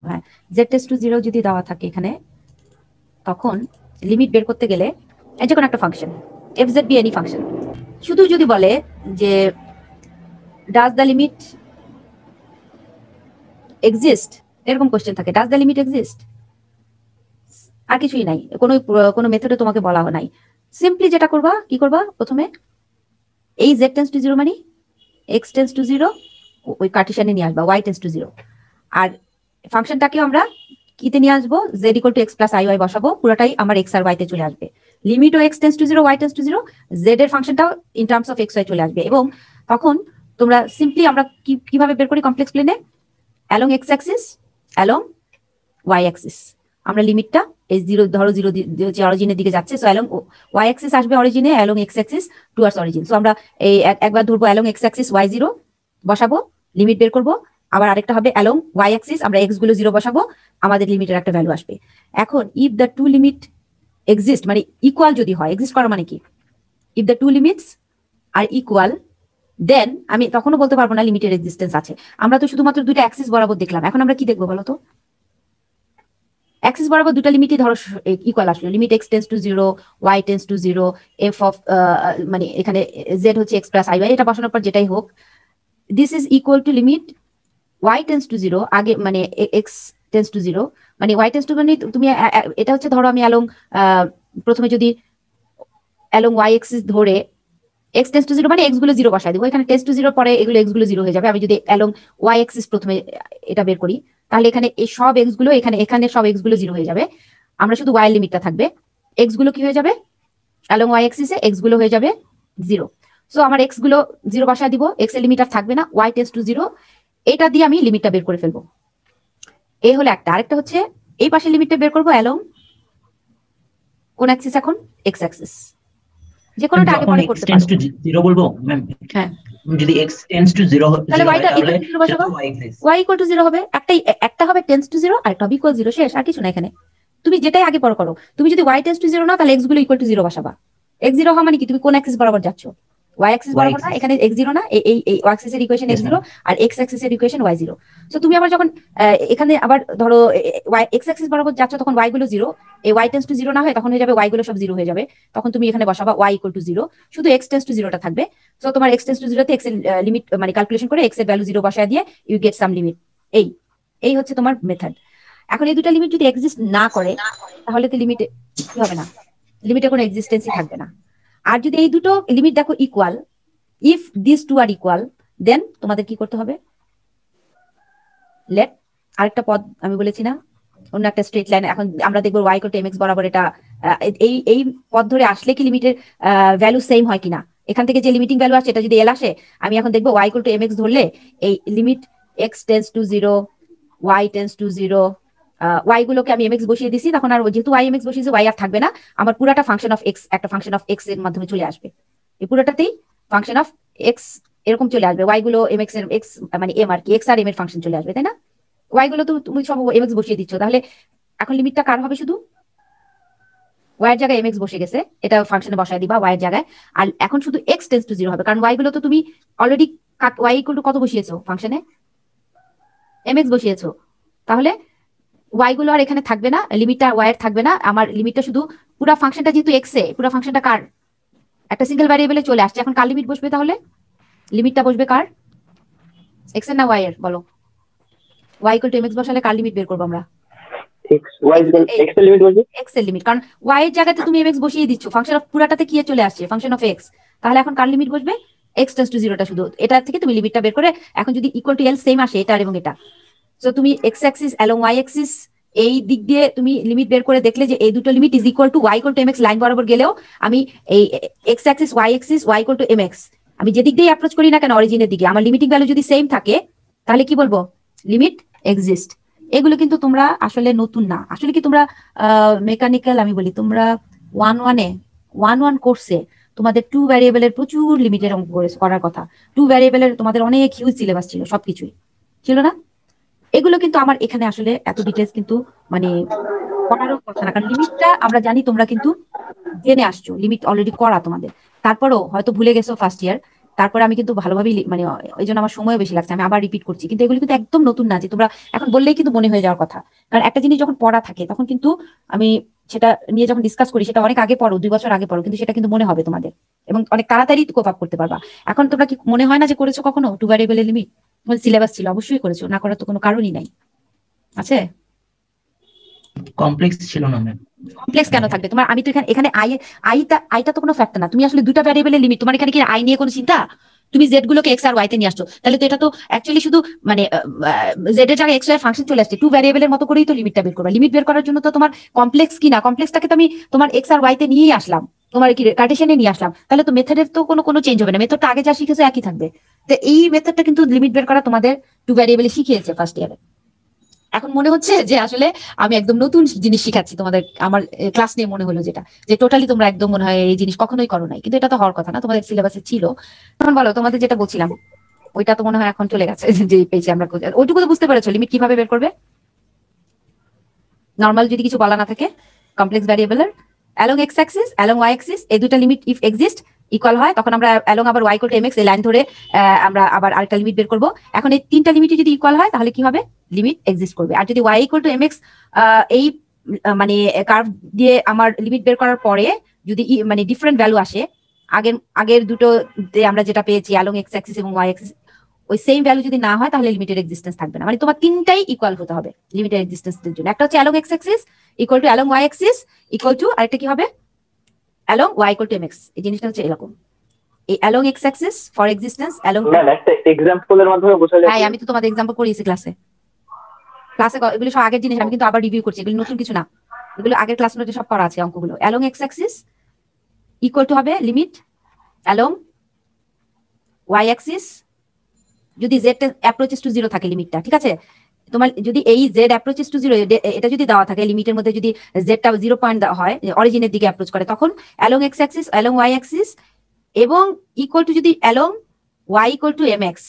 হ্যাঁ, Z tends to 0 যদি দেওয়া থাকে এখানে, তখন লিমিট বের করতে গেলে এই যে কোনো একটা function F Z B any function, শুধু যদি বলে যে ডাজ দ্য লিমিট এক্সিস্ট, এরকম কোশ্চেন থাকে, ডাজ দ্য লিমিট এক্সিস্ট, আর কিছুই নাই, কোনো মেথডে তোমাকে বলা নাই। সিম্পলি যেটা করবা, কি করবা, প্রথমে এই জেড টেন্ডস টু 0 মানে এক্স টেন্ডস টু 0 ওই কার্টেশিয়ানে নিয়ে আসবা, ওয়াই টেন্ডস টু 0, আর ফাংশনটাকে আমরা কিতে নিয়ে আসবো, z equal to x plus I y বসাবো, পুরোটাই আমার এক্স আর ওয়াই তে চলে আসবে। লিমিটও x tends to 0 Y tends to 0, z এর ফাংশনটাও in terms of x y চলে আসবে। এবং তখন তোমরা সিম্পলি আমরা কিভাবে বের করি কমপ্লেক্স প্লেনে, along x axis along Y axis, আমরা লিমিটটা এই 0 ধরো 0 যে অরিজিনের দিকে যাচ্ছে, সো অ্যালং ওয়াই অ্যাক্সিস আসবে অরিজিনে, along x axis towards origin. So আমরা এই একবার ধরবো অ্যালং এক্স অ্যাক্সিস ওয়াই 0 বসাবো, লিমিট বের করবো, আবার আরেকটা হবে অ্যালং ওয়াই অ্যাক্সিস, আমরা এক্স গুলো 0 বসাবো, আমাদের লিমিটের একটা ভ্যালু আসবে। এখন if the two limit exist, মানে ইকুয়াল যদি হয়, এক্সিস্ট করা মানে কি, if the two limits are equal, then আমি তখনও বলতে পারবো না লিমিটের এক্সিস্টেন্স আছে। আমরা তো শুধুমাত্র দুইটা অ্যাক্সিস বরাবর দেখলাম, এখন আমরা কি দেখবো বলো তো, অ্যাক্সিস বরাবর দুটো লিমিটই ধরো ইকুয়াল আসলো, limit X tends to 0 Y tends to 0 F of মানে এখানে জেড হচ্ছে এক্স প্লাস আই ওয়াই, এটা বসানোর পর যেটাই হোক, this is equal to limit Y tends to 0 আগে মানে এক্স টেন্ডস টু 0, মানে ওয়াই টেন্ডস টু মানে তুমি এটা হচ্ছে ধরো আমি অ্যালং প্রথমে যদি অ্যালং ওয়াই এক্সিস ধরে এক্স টেন্ডস টু 0 মানে এক্স গুলো 0 বসাই দেবো, এখানে টেন্ডস টু 0 পরে এগুলো এক্স গুলো 0 হয়ে যাবে। আমি যদি অ্যালং ওয়াই এক্সিস প্রথমে এটা বের করি, তাহলে এখানে এই সব এক্স গুলো এখানে সব এক্স গুলো 0 হয়ে যাবে, আমরা শুধু ওয়াই লিমিটটা থাকবে, এক্স গুলো কি হয়ে যাবে, অ্যালং ওয়াই এক্সিসে এক্স গুলো হয়ে যাবে 0। সো আমার এক্স গুলো 0 বসায় দিব, এক্স এর লিমিট আর থাকবে না, ওয়াই টেন্ডস টু 0, এটা দিয়ে আমি লিমিটটা বের করে ফেলবো। এই হলো একটা। আরেকটা হচ্ছে এই পাশে লিমিটটা বের করবো অ্যালং কোন অ্যাক্সিস, এখন এক্স অ্যাক্সিস, যে কোনোটা আগে পরে করতে পারো। 0 বলবো ম্যাম, হ্যাঁ যদি x টেন্ডস টু 0 তাহলে হয় তাহলে বসাবো, y ইকুয়াল টু 0 হবে, একটা হবে টেন্ডস টু 0 আর একটা হবে ইকুয়াল 0, শেষ, আর কিছু না এখানে। তুমি যেটাই আগে পরে করো, তুমি যদি y টেন্ডস টু 0 নাও তাহলে x গুলো ইকুয়াল টু 0 বসাবা। x 0 হওয়া মানে কি, তুমি কোন অ্যাক্সিস বরাবর যাচ্ছ, y অ্যাক্সিস বরাবর না, এখানে x 0 না, এই y অ্যাক্সিস এর ইকুয়েশন x 0 আর x অ্যাক্সিস এর ইকুয়েশন y 0। সো তুমি আবার যখন এখানে আবার ধরো y x অ্যাক্সিস বরাবর যাচ্ছ, তখন y গুলো 0, এই y টেন্ডস টু 0 না হয় তখন হয়ে যাবে y গুলো সব 0 হয়ে যাবে, তখন তুমি এখানে বসাবা y ইকুয়াল টু 0, শুধু x টেন্ডস টু 0টা থাকবে। সো তোমার x টেন্ডস টু 0 তে x এর লিমিট মানে ক্যালকুলেশন করে x এর ভ্যালু 0 বসায় দিয়ে ইউ গেট সাম লিমিট। এই হচ্ছে তোমার মেথড। এখন এই দুটো লিমিট যদি এক্সিস্ট না করে, তাহলে তো লিমিট কি হবে না, লিমিটের কোনো এক্সিস্টেন্সই থাকবে না। আর যদি এই দুটো লিমিট দেখো equal, if this two are equal, then তোমাদের কি করতে হবে, লেট আরেকটা পদ আমি বলেছি না, অন্য একটা স্ট্রেট লাইন, এখন আমরা দেখবো y ইকুয়াল টু mx বরাবর, এটা এই পদ ধরে আসলে কি লিমিটের ভ্যালু সেম হয় কিনা, এখান থেকে যে লিমিটিং ভ্যালু আসে এটা যদি এল আসে, আমি এখন দেখবো y ইকুয়াল টু mx ধরলে এই limit x tends to 0 y tends to 0, y গুলোকে আমি mx বসিয়ে দিছি, তখন আর যেহেতু y mx বসিয়েছি y আর থাকবে না, আমার পুরাটা ফাংশন অফ x একটা ফাংশন অফ x এর মাধ্যমে চলে আসবে, এই পুরোটাতেই ফাংশন অফ x এরকম চলে আসবে, y গুলো mx এর x মানে m আর কি, x আর m এর ফাংশন চলে আসবে, তাই না, y গুলো তুমি সব mx বসিয়ে দিচ্ছ, তাহলে এখন লিমিটটা কার হবে, শুধু y এর জায়গায় mx বসে গেছে, এটা ফাংশনে বসায় দিবা y এর জায়গায়, আর এখন শুধু x টেন্ডস টু 0 হবে, কারণ y গুলো তো তুমি অলরেডি y ইকুয়াল টু কত বসিয়েছো ফাংশনে, mx বসিয়েছো, তাহলে y গুলো আর এখানে থাকবে না, লিমিটটা y এর থাকবে না, আমার লিমিটটা শুধু পুরো ফাংশনটা যেহেতু x এ, পুরো ফাংশনটা কার, একটা সিঙ্গেল ভ্যারিয়েবলে চলে আসছে, এখন কার লিমিট বসবে, তাহলে লিমিটটা বসবে কার, x এর না y এর, বলো, y ইকুয়াল টু mx বসালে কার লিমিট বের করবো আমরা, x এর লিমিট, কারণ y এর জায়গাতে তুমি mx বসিয়ে দিচ্ছ, ফাংশন অফ পুরাটাতে কি চলে আসছে, ফাংশন অফ x, তাহলে এখন কার লিমিট বসবে, x টেন্ডস টু 0টা, শুধু এটা থেকে তুমি লিমিটটা বের করে, এখন যদি ইকুয়াল টু l সেম আসে এটা এবং এটা, সো তুমি x অ্যাক্সিস এবং y অ্যাক্সিস এই দিক দিয়ে তুমি লিমিট বের করে দেখলে যে এই দুটো limit is equal two y equal to mx line বরাবর গেলেও, আমি এই x Axis y equal to mx, আমি যে দিক দিয়ে অ্যাপ্রোচ করি না কেন অরিজিনের দিকে, আমার লিমিটিং ভ্যালু যদি সেম থাকে, তাহলে কি বলবো, লিমিট এক্সিস্ট। এগুলো কিন্তু তোমরা আসলে নতুন না, আসলে কি তোমরা মেকানিক্যাল, আমি বলি তোমরা 1 কোর্সে তোমাদের 2 ভ্যারিয়েবলের প্রচুর লিমিটের অঙ্ক করার কথা, 2 ভ্যারিয়েবলের তোমাদের অনেক হিউজ সিলেবাস ছিল, সবকিছুই ছিল না, এগুলো কিন্তু আমার এখানে আসলে এত ডিটেলস কিন্তু মানে করারও কথা না, কারণ লিমিটটা আমরা জানি তোমরা কিন্তু জেনে আসছো, লিমিট অলরেডি করা তোমাদের, তারপরও হয়তো ভুলে গেছো ফার্স্ট ইয়ার, তারপরে আমি কিন্তু ভালোভাবেই মানে ওই জন্য আমার সময় বেশি লাগছে, আমি আবার রিপিট করছি, কিন্তু এগুলো কিন্তু একদম নতুন না যে তোমরা এখন বললেই কিন্তু মনে হয়ে যাওয়ার কথা। কারণ একটা জিনিস যখন পড়া থাকে তখন কিন্তু আমি সেটা নিয়ে যখন ডিসকাস করি, সেটা অনেক আগে পড়ো, 2 বছর আগে পড়ো, কিন্তু সেটা কিন্তু মনে হবে তোমাদের এবং অনেক তাড়াতাড়ি কোপ আপ করতে পারবা। এখন তোমরা কি মনে হয় না যে করেছো কখনো টু ভ্যারিয়েবলের লিমিট? সিলেবাস ছিল, অবশ্যই করেছো, না করার তো কোনো কারণই নাই, আছে? কমপ্লেক্স ছিল না ম্যাম। কমপ্লেক্স কেন থাকবে তোমার? আমি তো এখানে এখানে আইটা তো কোনো ফ্যাক্টর না, তুমি আসলে দুটা ভ্যারিয়েবলের লিমিট, তোমার এখানে কি আই নিয়ে কোনো চিন্তা? তুমি জেড গুলোকে এক্স আর ওয়াই তে নিয়ে আসছো, তাহলে তো এটা তো অ্যাকচুয়ালি শুধু মানে জেড এর জায়গায় এক্স ওয়াই ফাংশন চলে আসছে, টু ভ্যারিয়েবলের মতো করেই তো লিমিটটা বের করবা। লিমিট বের করার জন্য তো তোমার কমপ্লেক্স কি না, কমপ্লেক্সটাকে তো আমি তোমার এক্স আর ওয়াই তে নিয়েই আসলাম, তোমার কি কার্টেশিয়ানে নিয়ে আসলাম, তাহলে তো মেথডের তো কোনো চেঞ্জ হবে না, মেথডটা আগে যা শিখেছো একই থাকবে। তো এই মেথডটা কিন্তু লিমিট বের করা তোমাদের টু ভ্যারিয়েবলে শিখিয়েছে ফার্স্ট ইয়ারে। এখন মনে হচ্ছে যে আসলে আমি একদম নতুন জিনিস শিখাচ্ছি তোমাদের, আমার ক্লাস নিয়ে মনে হলো যেটা, যে টোটালি তোমরা একদম মনে হয় এই জিনিস কখনোই করো নাই, কিন্তু এটা তো হওয়ার কথা না, তোমাদের সিলেবাসে ছিল। তখন বলো তোমাদের যেটা বলছিলাম, ওইটা তো মনে হয় এখন চলে গেছে যে পেয়েছি আমরা, ওইটুকু তো বুঝতে পেরেছো লিমিট কিভাবে বের করবে? নর্মাল যদি কিছু বলা না থাকে, কমপ্লেক্স ভ্যারিয়েবলের along x axis along Y axis এই দুটো লিমিট ইফ এক্সিস্ট ইকুয়াল হয়, তখন আমরা অ্যালং আবার ওয়াই ইকুয়াল টু এমএক্স এই লাইন ধরে আমরা আবার আরেকটা লিমিট বের করবো। এখন এই তিনটা লিমিটই যদি ইকুয়াল হয় তাহলে কি হবে? লিমিট এক্সিস্ট করবে। আর যদি ওয়াই ইকুয়াল টু এমএক্স এই মানে কার্ভ দিয়ে আমার লিমিট বের করার পরে যদি মানে ডিফারেন্ট ভ্যালু আসে, আগের আগের দুটো আমরা যেটা পেয়েছি অ্যালং এক্স অ্যাক্সিস এবং ওয়াই অ্যাক্সিস, ওই সেম ভ্যালু যদি না হয় তাহলে লিমিটের এক্সিস্টেন্স থাকবে না। মানে তোমার তিনটাই ইকুয়াল হতে হবে লিমিটের এক্সিস্টেন্সের জন্য। একটা হচ্ছে along x axis equal to along Y axis equal to, আরেকটা কি হবে? Along Y equal to M X. এই জিনিসটা হচ্ছে এরকম, এই along x axis for existence along. Ma'am একটা এক্সাম্পলের মাধ্যমে বোঝা যায়। হ্যাঁ, আমি তো তোমাদের এক্সাম্পল করিয়েছি ক্লাসে। এগুলো সব আগের জিনিস, আমি কিন্তু আবার রিভিউ করছি, এগুলো নতুন কিছু না, এগুলো আগের ক্লাস নোটে সব করা আছে অঙ্কগুলো। Along x axis equal two হবে লিমিট অ্যালং ওয়াই অ্যাক্সিস যদি জেড অ্যাপ্রোচেস টু জিরো থাকে লিমিটটা, ঠিক আছে? তোমার যদি এই জেড অ্যাপ্রোচেস টু জিরো এটা যদি দেওয়া থাকে, লিমিটের মধ্যে যদি জেডটা 0 পয়েন্ট হয়, অরিজিনের দিকে অ্যাপ্রোচ করে, তখন along x axis along Y axis এবং ইকুয়াল টু যদি along Y equal to M X,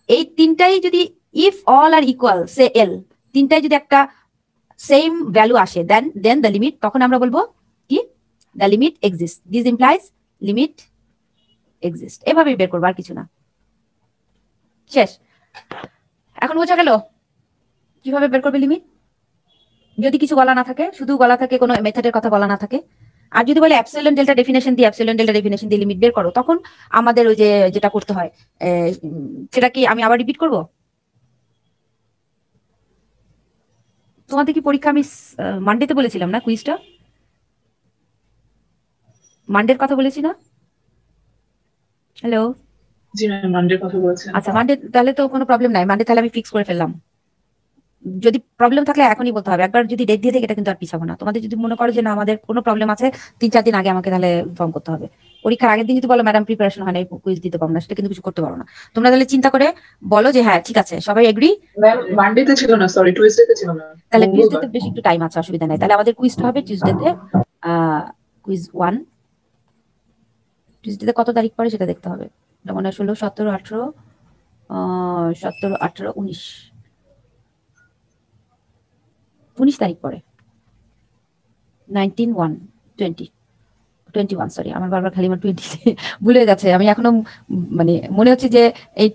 এই তিনটাই যদি if all are equal say L, তিনটাই যদি একটা সেম ভ্যালু আসে, দেন দ্য লিমিট, তখন আমরা বলবো কি? The limit exist. This implies limit exist. এভাবে বের করবো, আর কিছু না। শেষ। এখন বোঝা গেল কিভাবে বের করবে লিমিট? যদি কিছু বলা না থাকে, শুধু বলা থাকে কোনো মেথডের কথা বলা না থাকে, আর যদি বলে অ্যাপসিলন ডেল্টা ডেফিনেশন দিয়ে লিমিট বের করো, তখন আমাদের ওই যে যেটা করতে হয় সেটা কি আমি আবার রিপিট করব? তোমাদের কি পরীক্ষা আমি মানডেতে বলেছিলাম না কুইজটা? মানডের কথা বলেছি না? হ্যালো? জি ম্যাম, মানডের কথা বলেছেন। আচ্ছা, মানডে তাহলে তো কোনো প্রবলেম নাই, মানডে তাহলে আমি ফিক্স করে ফেললাম। যদি প্রবলেম থাকলে এখনই বলতে হবে, একবার যদি ডেট দিয়ে থাকে এটা কিন্তু আর পিছাবো না। তোমাদের যদি মনে করো যে না আমাদের কোনো প্রবলেম আছে, 3-4 দিন আগে আমাকে তাহলে ইনফর্ম করতে হবে। পরীক্ষার আগের দিন যদি বলো ম্যাডাম প্রিপারেশন হয় না, কুইজ দিতে পারবো না, সেটা কিন্তু কিছু করতে পারো না। তোমরা তাহলে চিন্তা করে বলো যে হ্যাঁ ঠিক আছে, সবাই এগ্রি। ম্যাম মানডেতে ছিল না, সরি টুইসডেতে ছিল ম্যাম। তাহলে টিউসডেতে বেশি একটু টাইম আছে, অসুবিধা নাই। তাহলে আমাদের কুইজটা হবে টিউসডেতে, কুইজ 1। টিউসডেতে কত তারিখ পরে সেটা দেখতে হবে। এটা মনে হয় 16, 17, 18, 17, 18, 19 তারিখ পরে, 19, 1, 20, 21, সরি আমার বারবার খালি আমার 20 ভুলে যাচ্ছে। আমি এখনো মানে মনে হচ্ছে যে এই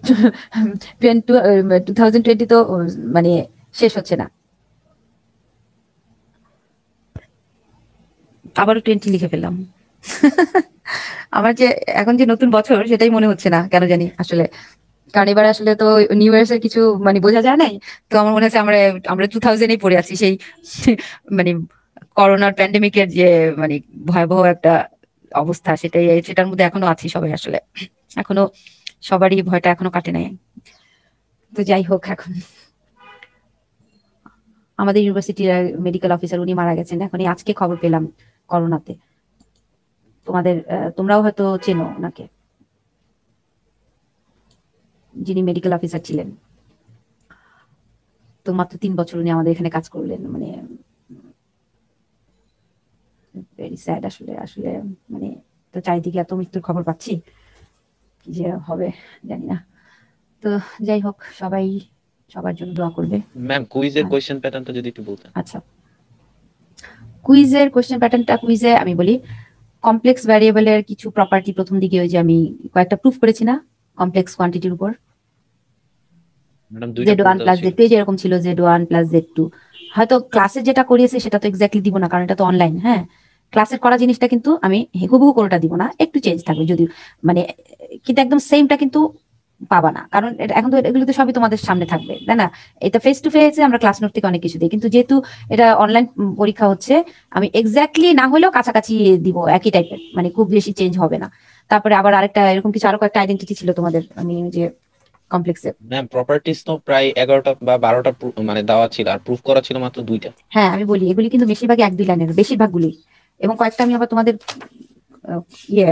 2020 তো মানে শেষ হচ্ছে না, আবারও 20 লিখে ফেললাম। আমার যে এখন যে নতুন বছর সেটাই মনে হচ্ছে না কেন জানি আসলে, কারণ এবার আসলে তো নিউ ইয়ার্স এর কিছু মানে বোঝা যায় নাই। তো আমার মনে হচ্ছে আমরা 2000 পড়ে আছি, সেই মানে করোনার প্যান্ডেমিকের যে মানে ভয়াবহ একটা অবস্থা, সেটার মধ্যে এখনো আছি সবাই আসলে, এখনো সবারই ভয়টা এখনো কাটে নাই। তো যাই হোক, এখন আমাদের ইউনিভার্সিটির মেডিকেল অফিসার উনি মারা গেছেন, এখন আজকে খবর পেলাম করোনাতে। তোমরাও হয়তো চেনো ওনাকে, যিনি মেডিকেল অফিসার ছিলেন। তো মাত্র 3 বছর উনি আমাদের এখানে কাজ করলেন, মানে ভেরি স্যাড আসলে। আসলে মানে তো চারিদিকে এত মৃত্যুর খবর পাচ্ছি, কি যে হবে জানি না। তো যাই হোক, সবাই সবার জন্য দোয়া করবে। ম্যাম কুইজের কোশ্চেন প্যাটার্নটা যদি একটু বলতেন। আচ্ছা, কুইজের কোশ্চেন প্যাটার্নটা কুইজে আমি বলি, কমপ্লেক্স ভ্যারিয়েবলের কিছু প্রপার্টি প্রথম দিকে ওই যে আমি কয়েকটা প্রুফ করেছি না কমপ্লেক্স কোয়ান্টিটির উপর, ম্যাডাম দুইটা Z one plus Z two যেরকম ছিল Z one plus Z two. হয়তো ক্লাসে যেটা করিয়েছে সেটা তো এক্স্যাক্টলি দিব না, কারণ এটা তো অনলাইন। হ্যাঁ, ক্লাসের করা জিনিসটা কিন্তু আমি হুবহু কোনোটা দিব না, একটু চেঞ্জ থাকবে যদি মানে, কিন্তু একদম সেমটা কিন্তু পাবা না, কারণ এখন তো এগুলো তো সবই তোমাদের সামনে থাকবে, তাই না? এটা ফেস টু ফেসে আমরা ক্লাস নোট থেকে অনেক কিছু দিই, কিন্তু যেহেতু এটা অনলাইন পরীক্ষা হচ্ছে আমি এক্স্যাক্টলি না হলেও কাছাকাছি দিব, একই টাইপের, মানে খুব বেশি চেঞ্জ হবে না। তারপরে আবার আরেকটা এরকম কিছু আরো কয়েকটা আইডেন্টিটি ছিল তোমাদের, আমি যে কমপ্লেক্সে। ম্যাম প্রপার্টিজ তো প্রায় 11টা বা 12টা মানে দেওয়া ছিল, আর প্রুফ করা ছিল মাত্র 2টা। হ্যাঁ আমি বলি এগুলি কিন্তু বেশিরভাগই 1-2 লাইনের, বেশিরভাগগুলি। এবং কয়েকটা আমি আবার তোমাদের ইয়ে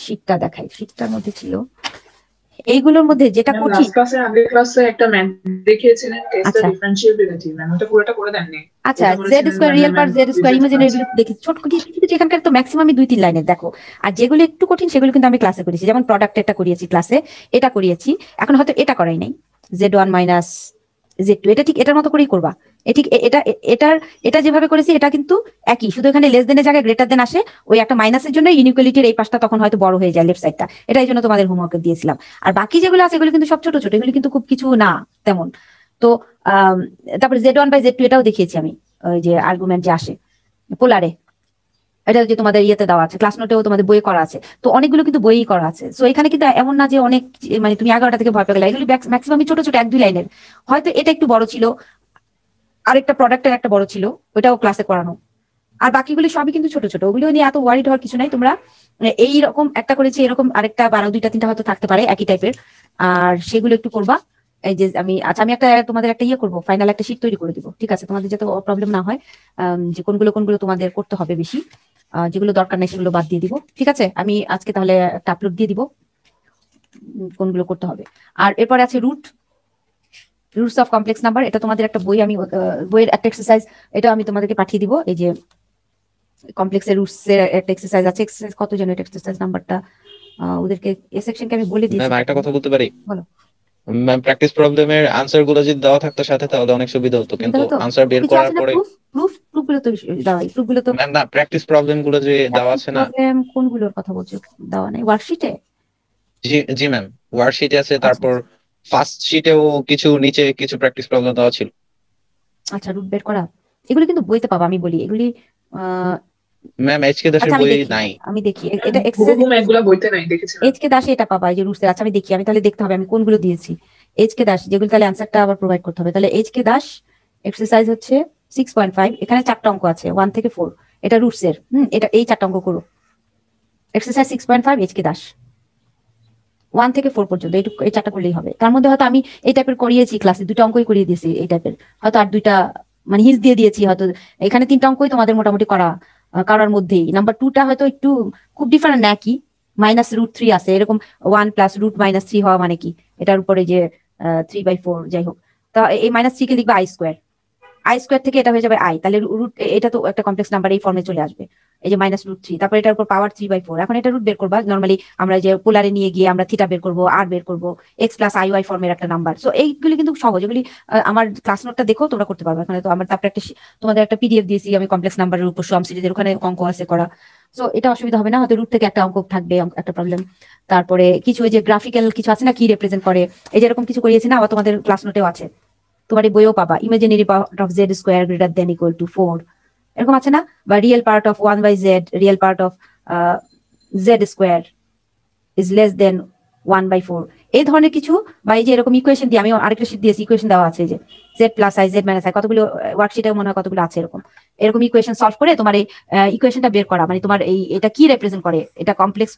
শীটটা দেখাই, শীটটার মধ্যে ছিল এইগুলোর মধ্যে যেটা কঠিন। লাস্ট ক্লাসে আগের ক্লাসে একটা ম্যাথ দেখিয়েছিলেন টেস্টে আচ্ছা ডিফারেন্সিয়েবিলিটি, ম্যাম ওটা পুরোটা করে দেননি। আচ্ছা, ওটা জেড বলেছিলেন square real part Z square reject imaginary করেছে। এগুলো দেখি ছোট কিন্তু এখানকার তো ম্যাক্সিমামই 2-3 লাইনের দেখো। আর যেগুলো একটু কঠিন সেগুলো কিন্তু আমি ক্লাসে করেছি, যেমন প্রোডাক্ট এটা করিয়েছি ক্লাসে, এটা করিয়েছি, এখন হয়তো এটা করাই নাই, Z one minus Z two, এটা ঠিক এটার মতো করেই করবা। ঠিক এটা যেভাবে করেছি এটা কিন্তু একই, শুধু এখানে লেস দেনের জায়গায় গ্রেটার দেন আসে, ওই একটা মাইনাসের জন্য ইনইকুয়ালিটির এই পাশটা তখন হয়তো বড় হয়ে যায় লেফট সাইডটা, এটাই জন্য তোমাদের হোমওয়ার্ক দিয়েছিলাম। আর বাকি যেগুলো আছে এগুলো কিন্তু সব ছোট ছোট, এগুলো কিন্তু খুব কিছু না তেমন। তো তারপরে Z one by Z two এটাও দেখিয়েছি আমি, ওই যে আর্গুমেন্ট যে আসে পোলারে, এটা যে তোমাদের ইয়েতে দেওয়া আছে, ক্লাস নোটেও তোমাদের বইয়ে করা আছে, তো অনেকগুলো কিন্তু বইই করা আছে। সো এখানে কিন্তু এমন না যে অনেক, মানে তুমি 11টা থেকে ভয় পেয়ে গেলে, এগুলি ম্যাক্সিমাম ছোট ছোট 1-2 লাইনের, হয়তো এটা একটু বড় ছিল, আরেকটা প্রোডাক্টের একটা বড় ছিল, ওটাও ক্লাসে করানো। আর বাকিগুলি সবই কিন্তু ছোট ছোট, ওগুলো নিয়ে এত ওয়ারিড হওয়ার কিছু নাই। তোমরা এইরকম একটা করেছি, এরকম আরেকটা 2-3টা হয়তো থাকতে পারে একই টাইপের, আর সেগুলো একটু করবা। এই যে আমি একটা তোমাদের একটা ইয়ে করবো, ফাইনাল একটা শীট তৈরি করে দিব, ঠিক আছে? তোমাদের যাতে প্রবলেম না হয়, যে কোনগুলো তোমাদের করতে হবে বেশি, যেগুলো দরকার নেই সেগুলো বাদ দিয়ে দিব, ঠিক আছে? আমি আজকে তাহলে একটা আপলোড দিয়ে দিব কোনগুলো করতে হবে। আর এরপরে আছে রুটস অফ কমপ্লেক্স নাম্বার, এটা তোমাদের একটা বই, আমি বইয়ের একটা এক্সারসাইজ, এটা আমি তোমাদেরকে পাঠিয়ে দিব। এই যে কমপ্লেক্সের রুটস এর একটা এক্সারসাইজ আছে, এক্সারসাইজ কত যেন এটা এক্সারসাইজ নাম্বারটা, ওদেরকে এই সেকশনকে আমি বলে দিয়েছি। ম্যাম একটা কথা বলতে পারি? বলো। ম্যাম প্র্যাকটিস প্রবলেমের আনসার গুলো যদি দেওয়া থাকতো সাথে তাহলে অনেক সুবিধা হতো, কিন্তু আনসার বের করার পরে প্রুফগুলো তো দাওয়াই, প্রুফগুলো তো ম্যাম না, প্র্যাকটিস প্রবলেম গুলো যে দেওয়া আছে না। প্রবলেম কোনগুলোর কথা বলছো? দেওয়া নেই ওয়ার্কশিটে? জি ম্যাম, ওয়ার্কশিটে আছে, তারপর ফার্স্ট শিটেও কিছু নিচে কিছু প্র্যাকটিস প্রবলেম দেওয়া ছিল। আচ্ছা, রুট বের করা, এগুলো কিন্তু বইতে পাবা, আমি বলি এগুলি ম্যাম এইচকে দাসের আচ্ছা বই নাই। আমি দেখি এটা হুবহু ম্যাথগুলো বইতে নাই দেখেছিলাম। এইচকে দাসে এটা পাবা, এই যে রুটস। আচ্ছা আমি দেখি, আমি তাহলে দেখতে হবে আমি কোনগুলো দিয়েছি এইচকে দাস, যেগুলো তাহলে অ্যান্সারটা আবার প্রোভাইড করতে হবে। তাহলে এইচকে দাস এক্সারসাইজ হচ্ছে 6.5, এখানে 4টা অঙ্ক আছে 1 থেকে 4, এটা রুটস এর। এটা এই 4টা অঙ্ক করো, এক্সারসাইজ 6.5 এইচকে দাস 1 থেকে 4 পর্যন্ত, এইটুকু এই 4টা করলেই হবে। তার মধ্যে হয়তো আমি এই টাইপের করিয়েছি ক্লাসে, 2টা অঙ্কই করিয়ে দিয়েছি এই টাইপের, হয়তো আর 2টা মানে হিন্স দিয়ে দিয়েছি, হয়তো এখানে 3টা অঙ্কই তোমাদের মোটামুটি করার মধ্যেই। নাম্বার 2টা হয়তো একটু খুব ডিফারেন্ট না, কি -√3 আছে এরকম, 1 প্লাস √-3 হওয়া মানে কি, এটার উপরে যে 3/4, যাই হোক। তা এই -3 কে লিখবে আই স্কোয়ার থেকে এটা হয়ে যাবে আই, তাহলে রুট, এটা তো একটা কমপ্লেক্স নাম্বার এই ফর্মে চলে আসবে, এই যে -√3, তারপর এটার উপর পাওয়ার 3/4। এখন এটা রুট বের করবা, নর্মালি আমরা যে পোলারে নিয়ে গিয়ে আমরা থিটা বের করবো, আর বের করবো, x প্লাস IY ফর্মের একটা নাম্বার। সো এইগুলি কিন্তু সহজ, এগুলি আমার ক্লাস নোটটা দেখো তোমরা করতে পারবে। এখানে তো আমার তারপরে একটা তোমাদের একটা PDF দিয়েছি আমি কমপ্লেক্স নাম্বারের উপর সম সিরিজের, ওখানে অঙ্ক আছে করা। সো এটা অসুবিধা হবে না, হয়তো রুট থেকে একটা অঙ্ক থাকবে, একটা প্রবলেম। তারপরে কিছু ওই যে গ্রাফিক্যাল কিছু আছে না, কি রিপ্রেজেন্ট করে, এই যে এরকম কিছু করিয়েছি না, আবার তোমাদের ক্লাস নোটেও আছে, তোমার এই বইও পাবা। Imaginary part of Z square greater than equal to 4, এরকম আছে না? বা real part of 1/z, real part of Z square is less than 1/4, এই ধরনের কিছু। বা এই যে এরকম ইকুয়েশন দিয়ে, আমি আরেকটা শীট দিয়েছি, ইকুয়েশন দেওয়া আছে যে Z plus I Z minus I, কতগুলো ওয়ার্কশিটে মনে হয় কতগুলো আছে এরকম ইকুয়েশন সলভ করে তোমার এই ইকুয়েশনটা বের করা, মানে তোমার এটা কি রিপ্রেজেন্ট করে, এটা কমপ্লেক্স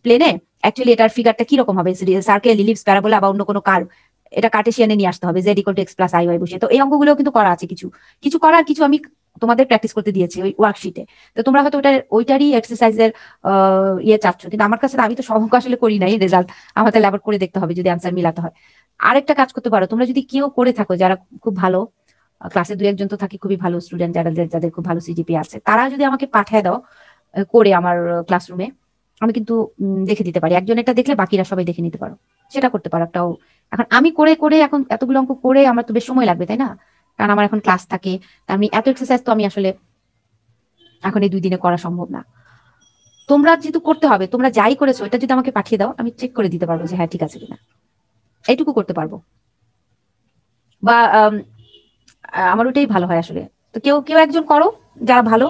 প্লেনে অ্যাকচুয়ালি এটার ফিগারটা কি রকম হবে, সার্কেল, ইলিপস, প্যারাবোলা বা অন্য কোনো কার্ভ, এটা কার্টেসিয়ানে নিয়ে আসতে হবে, Z equal two x plus IY বসিয়ে। তো এই অঙ্কগুলো কিন্তু করা আছে, কিছু করার কিছু আমি তোমাদের প্র্যাকটিস করতে দিয়েছি ওই ওয়ার্কশিটে। তো তোমরা হয়তো ওইটারই এক্সারসাইজের ইয়ে চাচ্ছ, কিন্তু আমার কাছে আমি তো সব অঙ্ক আসলে করি নাই, রেজাল্ট আমার তাহলে আবার করে দেখতে হবে যদি অ্যান্সার মিলাতে হয়। আরেকটা কাজ করতে পারো তোমরা, যদি কেউ করে থাকো যারা খুব ভালো, ক্লাসে 2-1 জন তো থাকে খুবই ভালো স্টুডেন্ট, যাদের খুব ভালো CGPA আছে, তারা যদি আমাকে পাঠিয়ে দাও করে আমার ক্লাসরুমে, আমি কিন্তু দেখে দিতে পারি। একজন এটা দেখলে বাকিরা সবাই দেখে নিতে পারো, সেটা করতে পারো একটাও। এখন আমি করে এখন এতগুলো অঙ্ক করে আমার তো বেশ সময় লাগবে, তাই না? কারণ আমার এখন ক্লাস থাকে, আমি এত এক্সারসাইজ তো আমি আসলে এখন এই 2 দিনে করা সম্ভব না। তোমরা যেহেতু করতে হবে, তোমরা যাই করেছো এটা যদি আমাকে পাঠিয়ে দাও, আমি চেক করে দিতে পারবো যে হ্যাঁ ঠিক আছে কিনা, এইটুকু করতে পারবো। বা আমার ওটাই ভালো হয় আসলে। তো কেউ কেউ একজন করো যারা ভালো,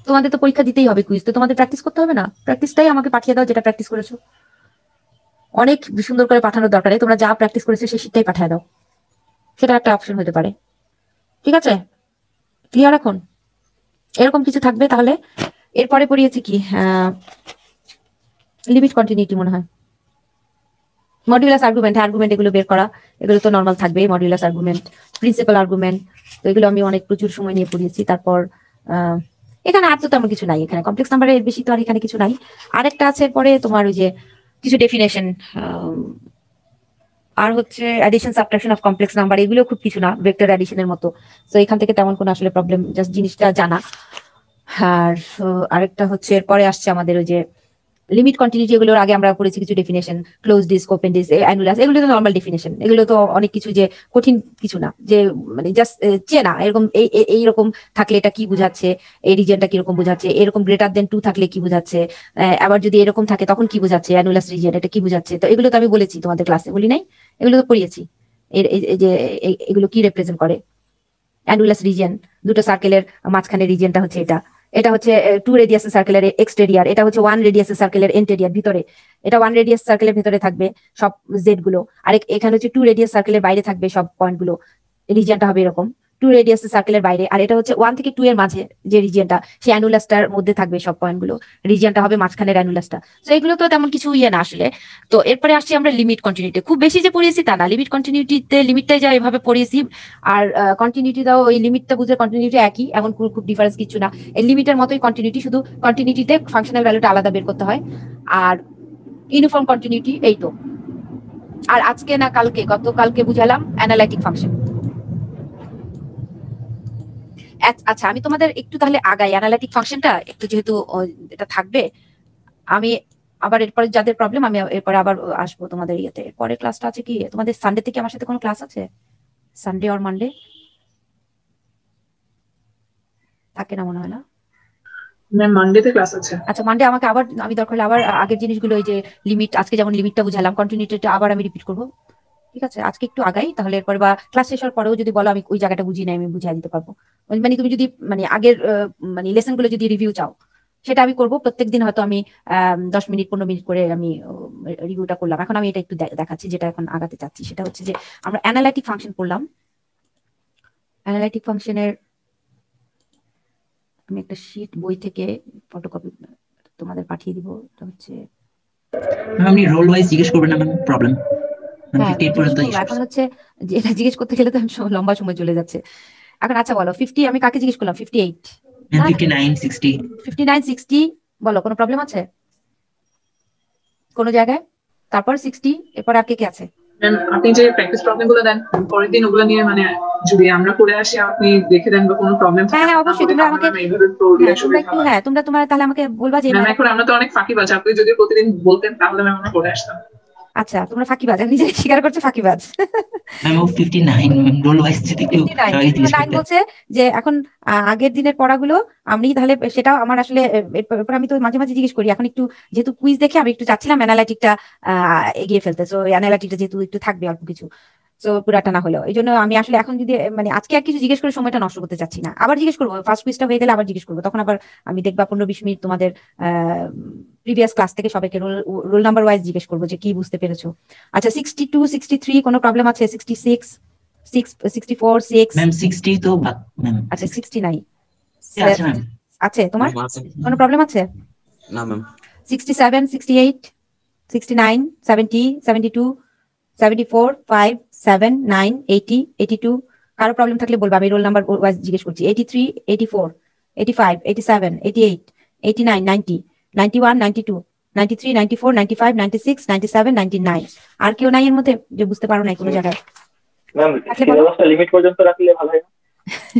তোমাদের তো পরীক্ষা দিতেই হবে, কুইজ তো তোমাদের প্র্যাকটিস করতে হবে না, প্র্যাকটিসটাই আমাকে পাঠিয়ে দাও যেটা প্র্যাকটিস করেছো। অনেক সুন্দর করে পাঠানোর দরকার নেই, তোমরা যা প্র্যাকটিস করেছো সেই শীটটাই পাঠিয়ে দাও, সেটা একটা অপশন হতে পারে। ঠিক আছে, ক্লিয়ার এখন? এরকম কিছু থাকবে তাহলে। এরপরে পড়িয়েছি কি, লিমিট কন্টিনিউটি মনে হয়, মডুলাস আর্গুমেন্ট, আর্গুমেন্ট এগুলো বের করা, এগুলো তো নর্মাল থাকবে, মডুলাস আর্গুমেন্ট, প্রিন্সিপাল আর্গুমেন্ট, তো এগুলো আমি অনেক প্রচুর সময় নিয়ে পড়িয়েছি। তারপর এখানে আর তো তেমন কিছু নাই, এখানে কমপ্লেক্স নাম্বারের বেশি তো আর এখানে কিছু নাই। আরেকটা আছে পরে তোমার ওই যে কিছু ডেফিনেশন, আর হচ্ছে addition subtraction of complex number, এগুলো খুব কিছু না, ভেক্টর অ্যাডিশনের মতো। তো এখান থেকে তেমন কোনো আসলে প্রবলেম, জাস্ট জিনিসটা জানা। আর আরেকটা হচ্ছে এরপরে আসছে আমাদের ওই যে লিমিট কন্টিনিউটি, এগুলোর আগে আমরা করেছি কিছু definition, close disk, open disk, annulus, এগুলো তো নর্মাল ডেফিনেশন, এগুলো তো অনেক কিছু যে কঠিন কিছু না, যে মানে জাস্ট চেনা এরকম এইরকম থাকলে এটা কি বোঝাচ্ছে, এই রিজিয়নটা কিরকম বোঝাচ্ছে, এরকম গ্রেটার দেন 2 থাকলে কি বোঝাচ্ছে, আবার যদি এরকম থাকে তখন কি বোঝাচ্ছে, অ্যানুলাস রিজিয়ন এটা কি বোঝাচ্ছে, তো এগুলো তো আমি বলেছি তোমাদের ক্লাসে, বলি নাই? এগুলো তো পড়িয়েছি, এই যে এগুলো কি রিপ্রেজেন্ট করে। অ্যানুলাস রিজিয়ন, দুটো সার্কেলের মাঝখানে রিজিয়নটা হচ্ছে এটা, এটা হচ্ছে 2 রেডিয়াস সার্কেলের এক্সটেরিয়ার, এটা হচ্ছে 1 রেডিয়াস সার্কেলের ইন্টেরিয়ার, ভিতরে এটা 1 রেডিয়াস সার্কেলের ভিতরে থাকবে সব জেড গুলো, আর এখানে হচ্ছে 2 রেডিয়াস সার্কেলের বাইরে থাকবে সব পয়েন্ট গুলো, রিজিয়নটা হবে এরকম 2 রেডিয়াস সার্কেলের বাইরে, আর এটা হচ্ছে 1 থেকে 2 এর মাঝে যে রিজিয়নটা, সেই অ্যানুলাসটার মধ্যে থাকবে সব পয়েন্ট গুলো, রিজিয়নটা হবে মাঝখানের অ্যানুলাসটা। তো এগুলো তো তেমন কিছু ইয়ে না আসলে। তো এরপরে আসছি আমরা লিমিট কন্টিনিউটি, খুব বেশি যে পড়িয়েছি তা না, লিমিট কন্টিনিউটিতে লিমিটটাই যা এভাবে পড়িয়েছি, আর কন্টিনিউটি দাও ওই লিমিটটা বুঝে কন্টিনিউটি একই, এখন খুব ডিফারেন্স কিছু না, এই লিমিটের মতোই কন্টিনিউটি, শুধু কন্টিনিউটিতে ফাংশনাল ভ্যালুটা আলাদা বের করতে হয়, আর ইউনিফর্ম কন্টিনিউটি এই তো। আর আজকে না কালকে, গতকালকে বুঝালাম অ্যানালাইটিক ফাংশন। আচ্ছা আমি তোমাদের একটু তাহলে আগাই অ্যানালাইটিক ফাংশনটা একটু, যেহেতু এটা থাকবে, আমি আবার এরপরে যাদের প্রবলেম আমি এরপরে আবার আসবো তোমাদের ইয়েতে। পরের ক্লাসটা আছে কি তোমাদের, সানডে থেকে আমার সাথে কোনো ক্লাস আছে? সানডে অর মানডে থাকে না মনে হয় না। ম্যাম মানডেতে ক্লাস আছে। আচ্ছা মানডে আমাকে আবার, আমি দরকার হলে আবার আগের জিনিসগুলো, ওই যে লিমিট, আজকে যেমন লিমিটটা বুঝালাম, কন্টিনিউটিটা আবার আমি রিপিট করবো। ঠিক আছে, আজকে একটু আগাই তাহলে, এরপরে বা ক্লাস শেষ হওয়ার পরেও যদি বলো আমি ওই জায়গাটা বুঝি নাই, আমি বুঝিয়ে দিতে পারবো। মানে তুমি যদি মানে আগের মানে লেসন গুলো যদি রিভিউ চাও সেটা আমি করবো, প্রত্যেকদিন হয়তো আমি 10 মিনিট 15 মিনিট করে আমি রিভিউটা করলাম। এখন আমি এটা একটু দেখাচ্ছি যেটা এখন আগাতে চাচ্ছি, সেটা হচ্ছে যে আমরা অ্যানালাইটিক ফাংশন করলাম। অ্যানালাইটিক ফাংশনের আমি একটা শীট বই থেকে ফটোকপি তোমাদের পাঠিয়ে দিব, এটা হচ্ছে ম্যাম আপনি রোল ওয়াইজ জিজ্ঞেস করবেন না ম্যাম, প্রবলেম মানে হ্যাঁ 58 পর্যন্ত জিজ্ঞেস করবো। এখন হচ্ছে যে এটা জিজ্ঞেস করতে গেলে তো লম্বা সময় চলে যাচ্ছে। এখন আচ্ছা বলো 50, আমি কাকে জিজ্ঞেস করলাম? 58 ম্যাম না 59 60 59 60, বলো কোনো প্রবলেম আছে কোনো জায়গায়? তারপর 60, এরপর আর কে কে আছে? ম্যাম আপনি যে প্র্যাকটিস প্রবলেম গুলো দেন পরের দিন, ওগুলো নিয়ে মানে যদি আমরা করে আসি আপনি দেখে দেন বা কোনো প্রবলেম থাকে, হ্যাঁ অবশ্যই তোমরা আমাকে, এইভাবে হ্যাঁ তোমরা একটু, হ্যাঁ তোমরা তাহলে আমাকে বলবা যে ম্যাম এখন আমরা তো অনেক ফাঁকিবাজ, আপনি যদি প্রতিদিন বলতেন তাহলে ম্যাম আমরা করে আসতাম। আচ্ছা তোমরা ফাঁকিবাজ, আমি নিজে স্বীকার করছো ফাঁকিবাজ। ম্যাম ও 59 ম্যাম রোল ওয়াইজ যদি একটু সবাই জিজ্ঞেস 59 করতেন। বলছে যে এখন আগের দিনের পড়াগুলো আমি তাহলে সেটাও আমার আসলে এরপর আমি তো মাঝে মাঝে জিজ্ঞেস করি, এখন একটু যেহেতু কুইজ দেখে আমি একটু চাচ্ছিলাম অ্যানালাইটিকটা এগিয়ে ফেলতে, সো অ্যানালাইটিকটা যেহেতু একটু থাকবে অল্প কিছু, সো পুরাটা না হলেও, এই জন্য আমি আসলে এখন যদি মানে আজকে আর কিছু জিজ্ঞেস করে সময়টা নষ্ট করতে চাচ্ছি না, আবার জিজ্ঞেস করবো, ফার্স্ট কুইজটা হয়ে গেলে আবার জিজ্ঞেস করবো, তখন আবার আমি দেখবা 15-20 মিনিট তোমাদের প্রিভিয়াস ক্লাস থেকে সবাইকে রোল নাম্বার ওয়াইজ জিজ্ঞেস করবো যে কি বুঝতে পেরেছো। আচ্ছা 62 63 কোনো প্রবলেম আছে? 66 64 6, ম্যাম 60 তো ম্যাম আচ্ছা 69 আছে ম্যাম। আছে তোমার কোনো প্রবলেম আছে? না ম্যাম 67 68 69 70 72 74 5 7 9 80 82, কারো প্রবলেম থাকলে বলবা, আমি রোল নাম্বার ওয়াইজ জিজ্ঞেস করছি। 83 84 85 87 88 89 90 91 92 93 94 95 96 97 99, আর কেউ নাই এর মধ্যে যে বুঝতে পারো নাই কোনো জায়গায়? ম্যাম থাকলে বলো। সিলেবাসটা লিমিট পর্যন্ত রাখলে ভালো হয় না?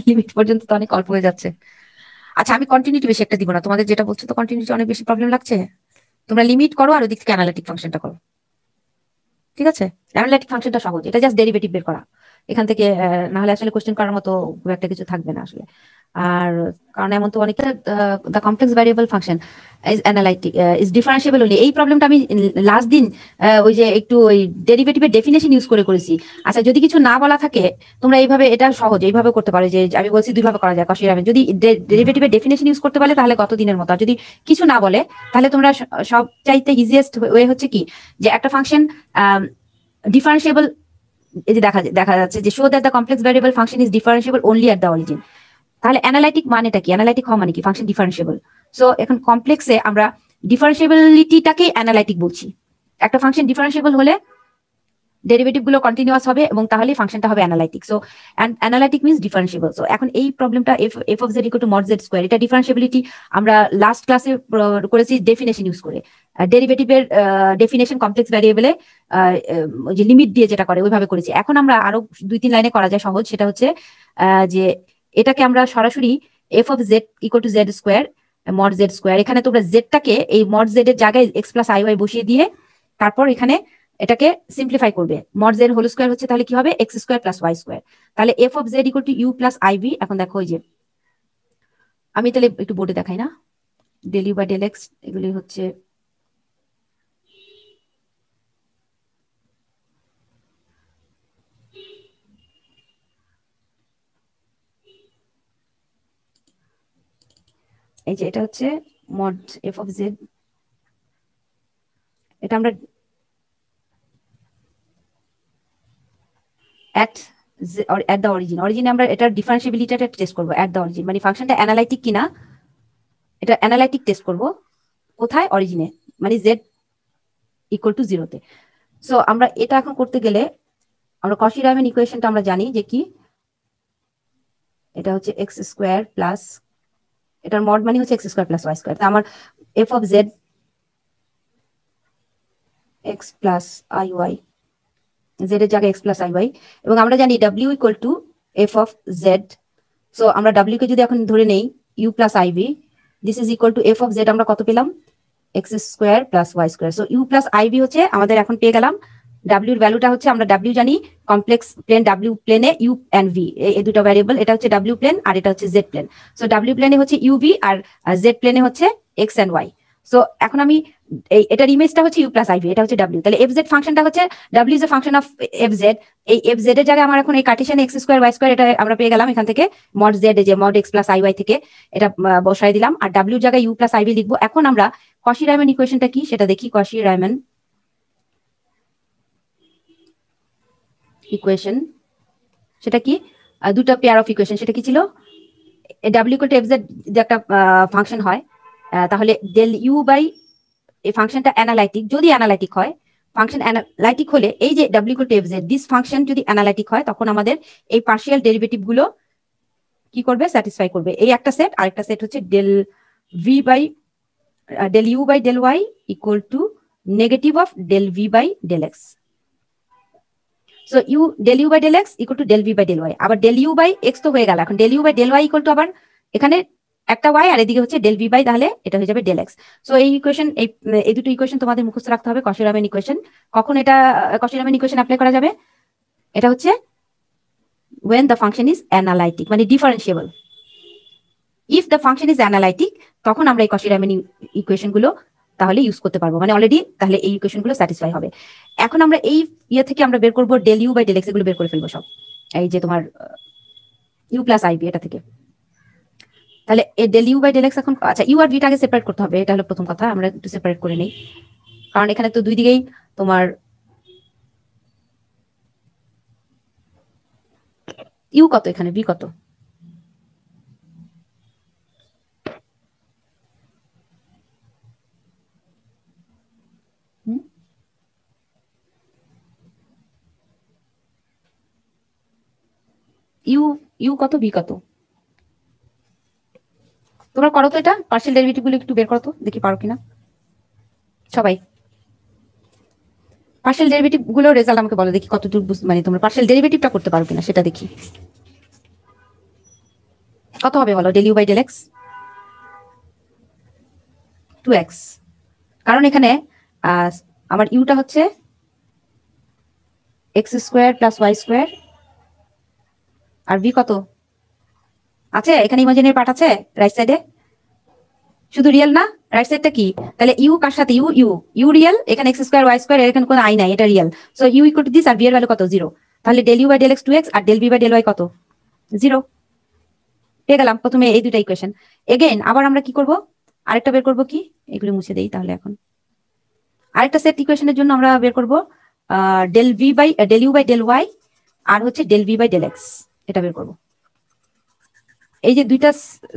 লিমিট পর্যন্ত তো অনেক অল্প হয়ে যাচ্ছে। আচ্ছা আমি কন্টিনিউটি বেশি একটা দিব না, তোমাদের যেটা বলছো তো কন্টিনিউটি অনেক বেশি প্রবলেম লাগছে, তোমরা লিমিট করো আর ওদিক থেকে অ্যানালিটিক ফাংশনটা করো। ঠিক আছে, অ্যানালিটিক ফাংশনটা সহজ, এটা জাস্ট ডেরিভেটিভ বের করা এখান থেকে, না হলে আসলে কোশ্চেন করার মতো খুব একটা কিছু থাকবে না আসলে। আর কারণ এমন তো অনেকটা the complex variable function is analytic is differentiable only. এই প্রবলেমটা আমি লাস্ট দিন ওই যে একটু ওই ডেরিভেটিভের ডেফিনেশন ইউজ করেছি। আচ্ছা, যদি কিছু না বলা থাকে তোমরা এইভাবে, এটা সহজ, এইভাবে করতে পারো যে আমি বলছি দুইভাবে করা যায় কশিরামে। যদি ডেরিভেটিভের ডেফিনেশন ইউজ করতে পারলে তাহলে গত দিনের মতো, আর যদি কিছু না বলে তাহলে তোমরা সব চাইতে ইজিয়েস্ট ওয়ে হচ্ছে কি, যে একটা ফাংশন ডিফারেন্সিয়েবল, এই যে দেখা যাচ্ছে যে show that the complex variable function is differentiable only at the origin. তাহলে অ্যানালাইটিক মানেটা কি? অ্যানালাইটিক হওয়া মানে কি? Function differentiable. সো এখন কমপ্লেক্সে আমরা ডিফারেন্সিয়েবিলিটিটাকেই অ্যানালাইটিক বলছি। একটা ফাংশন ডিফারেন্সিয়েবল হলে ডেরিভেটিভ গুলো কন্টিনিউয়াস হবে এবং তাহলে ফাংশনটা হবে analytic. So analytic means differentiable. So এখন এই প্রবলেমটা F of z equal two mod Z square, এটা ডিফারেন্সিয়েবিলিটি আমরা লাস্ট ক্লাসে করেছি ডেফিনেশন ইউজ করে। ডেরিভেটিভের ডেফিনেশন কমপ্লেক্স ভ্যারিয়েবলে যে লিমিট দিয়ে যেটা করে ওইভাবে করেছি। এখন আমরা আরো 2-3 লাইনে করা যায় সহজ, সেটা হচ্ছে যে এটাকে আমরা সরাসরি F of z equal to Z square mod Z square, এখানে তোমরা জেডটাকে এই মড জেড এর জায়গায় এক্স প্লাস আই ওয়াই বসিয়ে দিয়ে তারপর এখানে এটাকে সিম্পলিফাই করবে। মড জেড হোল স্কোয়ার হচ্ছে তাহলে কি হবে? X square plus y square. তাহলে f of z equal to u plus i v. এখন দেখো ওই যে আমি তাহলে একটু বোর্ডে দেখাই না, del you by del X এগুলি হচ্ছে এই যে এটা হচ্ছে মড এফ অফ জেড, এটা আমরা at the origin, অরিজিনে আমরা এটার ডিফারেন্সিবিলিটিটা টেস্ট করব at the origin, মানে ফাংশনটা অ্যানালাইটিক কিনা এটা অ্যানালাইটিক টেস্ট করব। কোথায়? অরিজিনে, মানে z ইকুয়াল টু 0 তে। সো আমরা এটা এখন করতে গেলে আমরা কশি রায়মান ইকুয়েশনটা আমরা জানি যে কি, এটা হচ্ছে এক্স স্কোয়ার প্লাস, এটার মড মানে হচ্ছে x square plus y square. আমার f of z x plus I y, z এর জায়গায় এক্স প্লাস আই ওয়াই, এবং আমরা জানি ডাব্লিউ equal to f of z. So আমরা ডাব্লিউ কে যদি এখন ধরে নেই u plus i v, this is equal to f of z আমরা কত পেলাম? X square plus y square. So u plus ivy হচ্ছে আমাদের এখন পেয়ে গেলাম। ডাব্লিউর ভ্যালুটা হচ্ছে, আমরা ডাব্লিউ জানি কমপ্লেক্স প্লেন ডাব্লিউ প্লেনে ইউ এন্ড ভি, এই দুটো ভ্যারিয়েবল, এটা হচ্ছে ডাব্লিউ প্লেন আর এটা হচ্ছে জেড প্লেন। সো ডাব্লিউ প্লেনে হচ্ছে ইউভি আর জেড প্লেনে হচ্ছে এক্স এন্ড ওয়াই। সো এখন আমি এটার ইমেজটা হচ্ছে ইউ প্লাস আইভি, এটা হচ্ছে ডাব্লিউ। তাহলে এফ জেড ফাংশনটা হচ্ছে W is a function of F Z. এই এফ জেড এর জায়গায় আমার এখন এই Cartesian X square Y square এটা আমরা পেয়ে গেলাম এখান থেকে মড জেড, যে mod X plus I Y থেকে এটা বসাই দিলাম, আর ডাব্লিউর জায়গায় ইউ প্লাস আইভি লিখবো। এখন আমরা কশি রায়মান ইকুয়েশনটা কি সেটা দেখি। কশি রায়মান ইকুয়েশন সেটা কি? দুটো পেয়ার অফ ইকুয়েশন, সেটা কি ছিল? W equal to F Z যে একটা ফাংশন হয়, তাহলে ডেল ইউ বাই এই ফাংশনটা অ্যানালাইটিক, যদি অ্যানালাইটিক হয়, ফাংশন অ্যানালাইটিক হলে এই যে W equal to F Z this function যদি অ্যানালাইটিক হয় তখন আমাদের এই পার্শিয়াল ডেরিভেটিভ গুলো কি করবে? স্যাটিসফাই করবে। এই একটা সেট, আরেকটা সেট হচ্ছে del V by del you by del Y equal to negative of del V by del X. So U del you by del x equal to del V by del Y. আবার del you by X তো হয়ে গেল, এখন del you by del Y equal to আবার এখানে একটা Y আর এদিকে হচ্ছে ডেল ভি বাই, তাহলে এটা হয়ে যাবে ডেল এক্স। সো এই ইকুয়েশন, এই দুটো ইকুয়েশন তোমাদের মুখস্থ রাখতে হবে। কশি রায়মান ইকুয়েশন কখন এটা কশি রায়মান ইকুয়েশন অ্যাপ্লাই করা যাবে? এটা হচ্ছে when the function is analytic, মানে differentiable. If the function is analytic তখন আমরা এই কশি রায়মান ইকুয়েশন গুলো তাহলে ইউজ করতে পারবো, মানে অলরেডি তাহলে এই ইকুয়েশন গুলো স্যাটিসফাই হবে। এখন আমরা এই ইয়ে থেকে আমরা বের করবো del you by del X, এগুলো বের করে ফেলবো সব, এই যে তোমার ইউ প্লাস আইভি এটা থেকে। তাহলে del you by del X এখন, আচ্ছা ইউ আর ভিটা আগে সেপারেট করতে হবে, এটা হলো প্রথম কথা। আমরা একটু সেপারেট করে নেই, কারণ এখানে তো দুই দিকেই তোমার ইউ কত, এখানে ভি কত? ইউ ইউ কত, ভি কত? তোমরা করো তো, এটা পার্শিয়াল ডেরিভেটিভ গুলো একটু বের করো তো, দেখি পারো কিনা সবাই। পার্শিয়াল ডেরিভেটিভ গুলো রেজাল্ট আমাকে বলো দেখি কতটুকু, মানে তোমরা পার্শিয়াল ডেরিভেটিভটা করতে পারো কিনা সেটা দেখি। কত হবে বলো? Del you by del x 2x, কারণ এখানে আমার ইউটা হচ্ছে x square plus y square, আর ভি কত? আছে এখানে ইমাজিনারি পার্ট আছে রাইট সাইডে, শুধু রিয়েল না, রাইট সাইডটা কি তাহলে ইউ কার সাথে ইউ ইউ ইউ রিয়েল, এখানে এক্স স্কোয়ার ওয়াই স্কোয়ার এখানে কোনো আই নাই, এটা real. So U equal to this আর বি এর ভ্যালু কত 0, তাহলে del you by del x 2x আর del B by del Y কত 0 পেয়ে গেলাম প্রথমে এই দুটো ইকুয়েশন। এগেইন আবার আমরা কি করব, আরেকটা বের করব, কি এগুলো মুছে দেই তাহলে। এখন আরেকটা সেট ইকুয়েশনের জন্য আমরা বের করব del V by del you by del y আর হচ্ছে del V by del x, এটা বের করব। এই যে দুইটা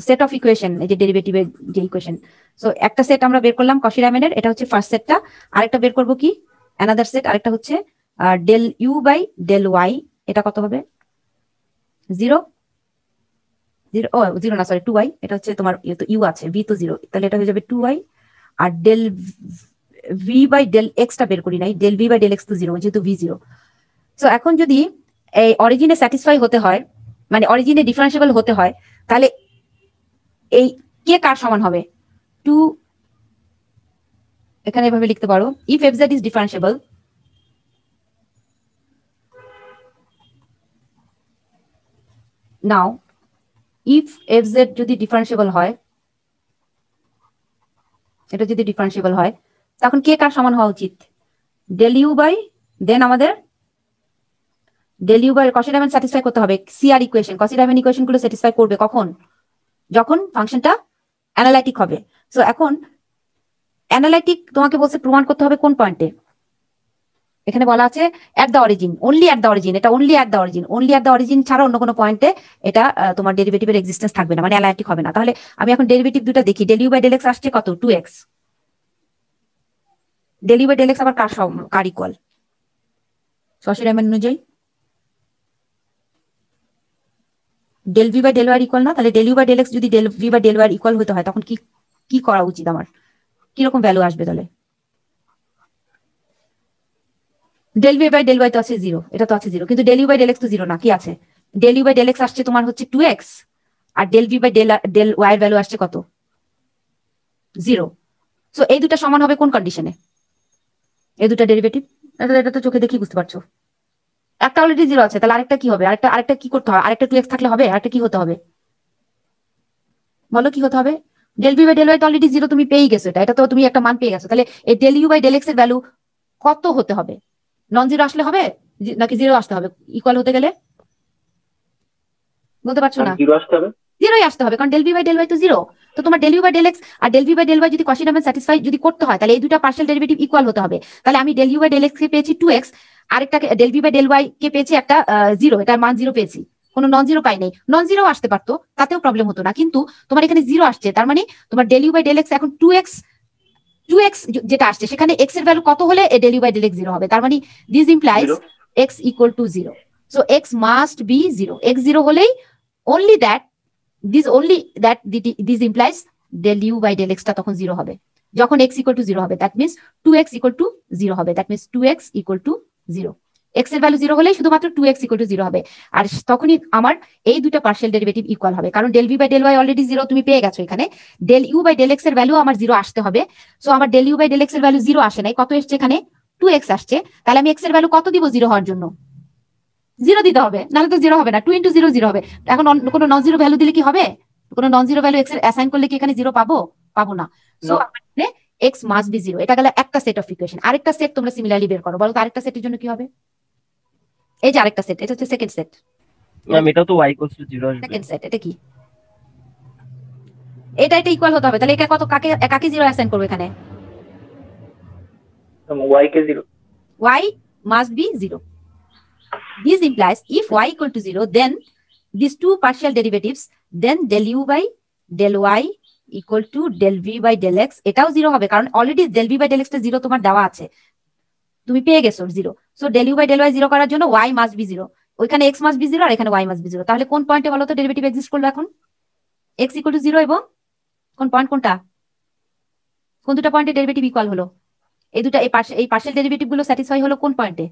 সেট অফ ইকুয়েশন, এই যে ডেরিভেটিভের যে ইকুয়েশন, সো একটা সেট আমরা বের করলাম কশি রাম্যানের, এটা হচ্ছে ফার্স্ট সেটটা। আরেকটা বের করব কি অ্যানাদার সেট, আরেকটা হচ্ছে del you by del Y, এটা কত হবে 0 0 ও 0 না সরি 2y, এটা হচ্ছে তোমার ইউ আছে ভি তো 0, তাহলে এটা হয়ে যাবে 2y। আর ডেল ভি বাই ডেল এক্সটা বের করি নাই, del V by del X তো 0 যেহেতু ভি 0। সো এখন যদি এই অরিজিনে স্যাটিসফাই হতে হয়, মানে অরিজিনে ডিফারেন্সিয়েবল হতে হয়, তাহলে এই কে কার সমান হবে 2, এখানে এভাবে লিখতে পারো if F Z is differentiable now, if F Z যদি ডিফারেন্সিয়েবল হয়, এটা যদি ডিফারেন্সিয়েবল হয় তখন কে কার সমান হওয়া উচিত ডেল ইউ বাই, দেন আমাদের ডেল ইউ বাই কসি রাম্যান স্যাটিসফাই করতে হবে সিআর ইকুয়েশন, কসি রাম্যান ইকুয়েশন গুলো স্যাটিসফাই করবে কখন, যখন ফাংশনটা অ্যানালাইটিক হবে। সো এখন অ্যানালাইটিক তোমাকে বলছে প্রমাণ করতে হবে কোন পয়েন্টে, এখানে বলা আছে at the origin, only at the origin, এটা only at the origin, only at the origin ছাড়া অন্য কোনো পয়েন্টে এটা তোমার ডেরিভেটিভের এক্সিস্টেন্স থাকবে না, মানে অ্যানালাইটিক হবে না। তাহলে আমি এখন ডেরিভেটিভ দুটো দেখি, del you by del x আসছে কত 2x, del you by del x আবার কার ইকুয়াল কসি রাম্যান অনুযায়ী del V by del Y equal না, তাহলে del you by del x যদি del V by del Y equal হতে হয় তখন কি কি করা উচিত আমার, কিরকম ভ্যালু আসবে তাহলে del V by del Y তো আছে 0, এটা তো আছে 0, কিন্তু del you by del X তো 0 না, কি আছে del you by del x আসছে তোমার হচ্ছে 2x আর del V by del Y এর ভ্যালু আসছে কত 0। সো এই দুটো সমান হবে কোন কন্ডিশনে, এই দুটো ডেরিভেটিভ, এটা তো চোখে দেখি বুঝতে পারছো, একটা অলরেডি 0 আছে, তাহলে আরেকটা কি হবে, আরেকটা কি করতে হবে, আরেকটা 2x থাকলে হবে, আরেকটা কি হতে হবে বলো, কি হতে হবে del V by del Y তো অলরেডি 0 তুমি পেয়ে গেছো, এটা তো তুমি একটা মান পেয়ে গেছো, তাহলে এই del you by del X এর ভ্যালু কত হতে হবে, নন 0 আসলে হবে নাকি 0 আসতে হবে ইকুয়াল হতে গেলে, বলতে পারছো না 0 আসতে হবে, 0ই আসতে হবে, কারণ del V by del Y তো 0। তো তোমার del you by del x আর del V by del Y যদি কসি রাম্যান স্যাটিসফাই যদি করতে হয় তাহলে এই দুটো পার্শিয়াল ডেরিভেটিভ ইকুয়াল হতে হবে। তাহলে আমি del you by del x কে পেয়েছি 2x, আরেকটা del V by del y কে পেয়েছি একটা 0, এটার মান 0 পেয়েছি, কোনো নন 0 পাই নাই, নন 0 আসতে পারতো তাতেও প্রবলেম হতো না, কিন্তু তোমার এখানে 0 আসছে, তার মানে তোমার del you by del X এখন 2x যেটা আসছে সেখানে x এর ভ্যালু কত হলে del you by del X 0 হবে, তার মানে this implies 0 x equal to 0। So x must be 0, x 0 হলেই only that this implies del u by del x টা তখন 0 হবে, যখন x equal to 0 হবে, that means 2x equal to 0 হবে, that means 2x equal to 0, x এর value 0 হলেই শুধুমাত্র 2x equal to 0 হবে, আর তখনই আমার এই দুটো পার্শিয়াল ডেরিভেটিভ ইকুয়াল হবে, কারণ del v by del y already 0 তুমি পেয়ে গেছো, এখানে del u by del x এর ভ্যালু আমার 0 আসতে হবে। সো আমার del u by del x এর ভ্যালু 0 আসে নাই, কত এসছে এখানে 2x আসছে, তাহলে আমি x এর ভ্যালু কত দিব 0 হওয়ার জন্য 0 দিতে হবে, নাহলে তো 0 হবে না, 2 into 0 0 হবে। এখন কোনো নন 0 ভ্যালু দিলে কি হবে, কোনো নন 0 ভ্যালু x এর অ্যাসাইন করলে কি এখানে 0 পাবো না। সো আমাদের x মাস্ট বি 0, এটা গেল একটা সেট অফ ইকুয়েশন। আরেকটা সেট তোমরা সিমিলারলি বের করো, বলো তো আরেকটা সেটের জন্য কি হবে, এই যে আরেকটা সেট, এটা হচ্ছে সেকেন্ড সেট, ম্যাম এটাও তো y = 0 আসবে, সেকেন্ড সেট, এটা কি এটা ইকুয়াল হতে হবে, তাহলে এটা কত কাকে 0 অ্যাসাইন করবে এখানে y K 0, y must be 0. This implies if y equal to 0, then these two partial derivatives, then del u by del y equal to del v by del x, এটাও 0 হবে, কারণ already del v by del x টা 0 তোমার দেওয়া আছে, তুমি পেয়ে গেছো 0। So del u by del y 0 করার জন্য y must be 0, ওইখানে x must be 0 আর এখানে y must be 0, তাহলে কোন পয়েন্টে বলো তো ডেরিভেটিভ এক্সিস্ট করলো এখন x equal to 0, এবং কোন পয়েন্ট কোনটা, কোন দুটো পয়েন্টে ডেরিভেটিভ ইকুয়াল হলো, এই দুটো এই পার্শিয়াল ডেরিভেটিভ গুলো স্যাটিসফাই হলো কোন পয়েন্টে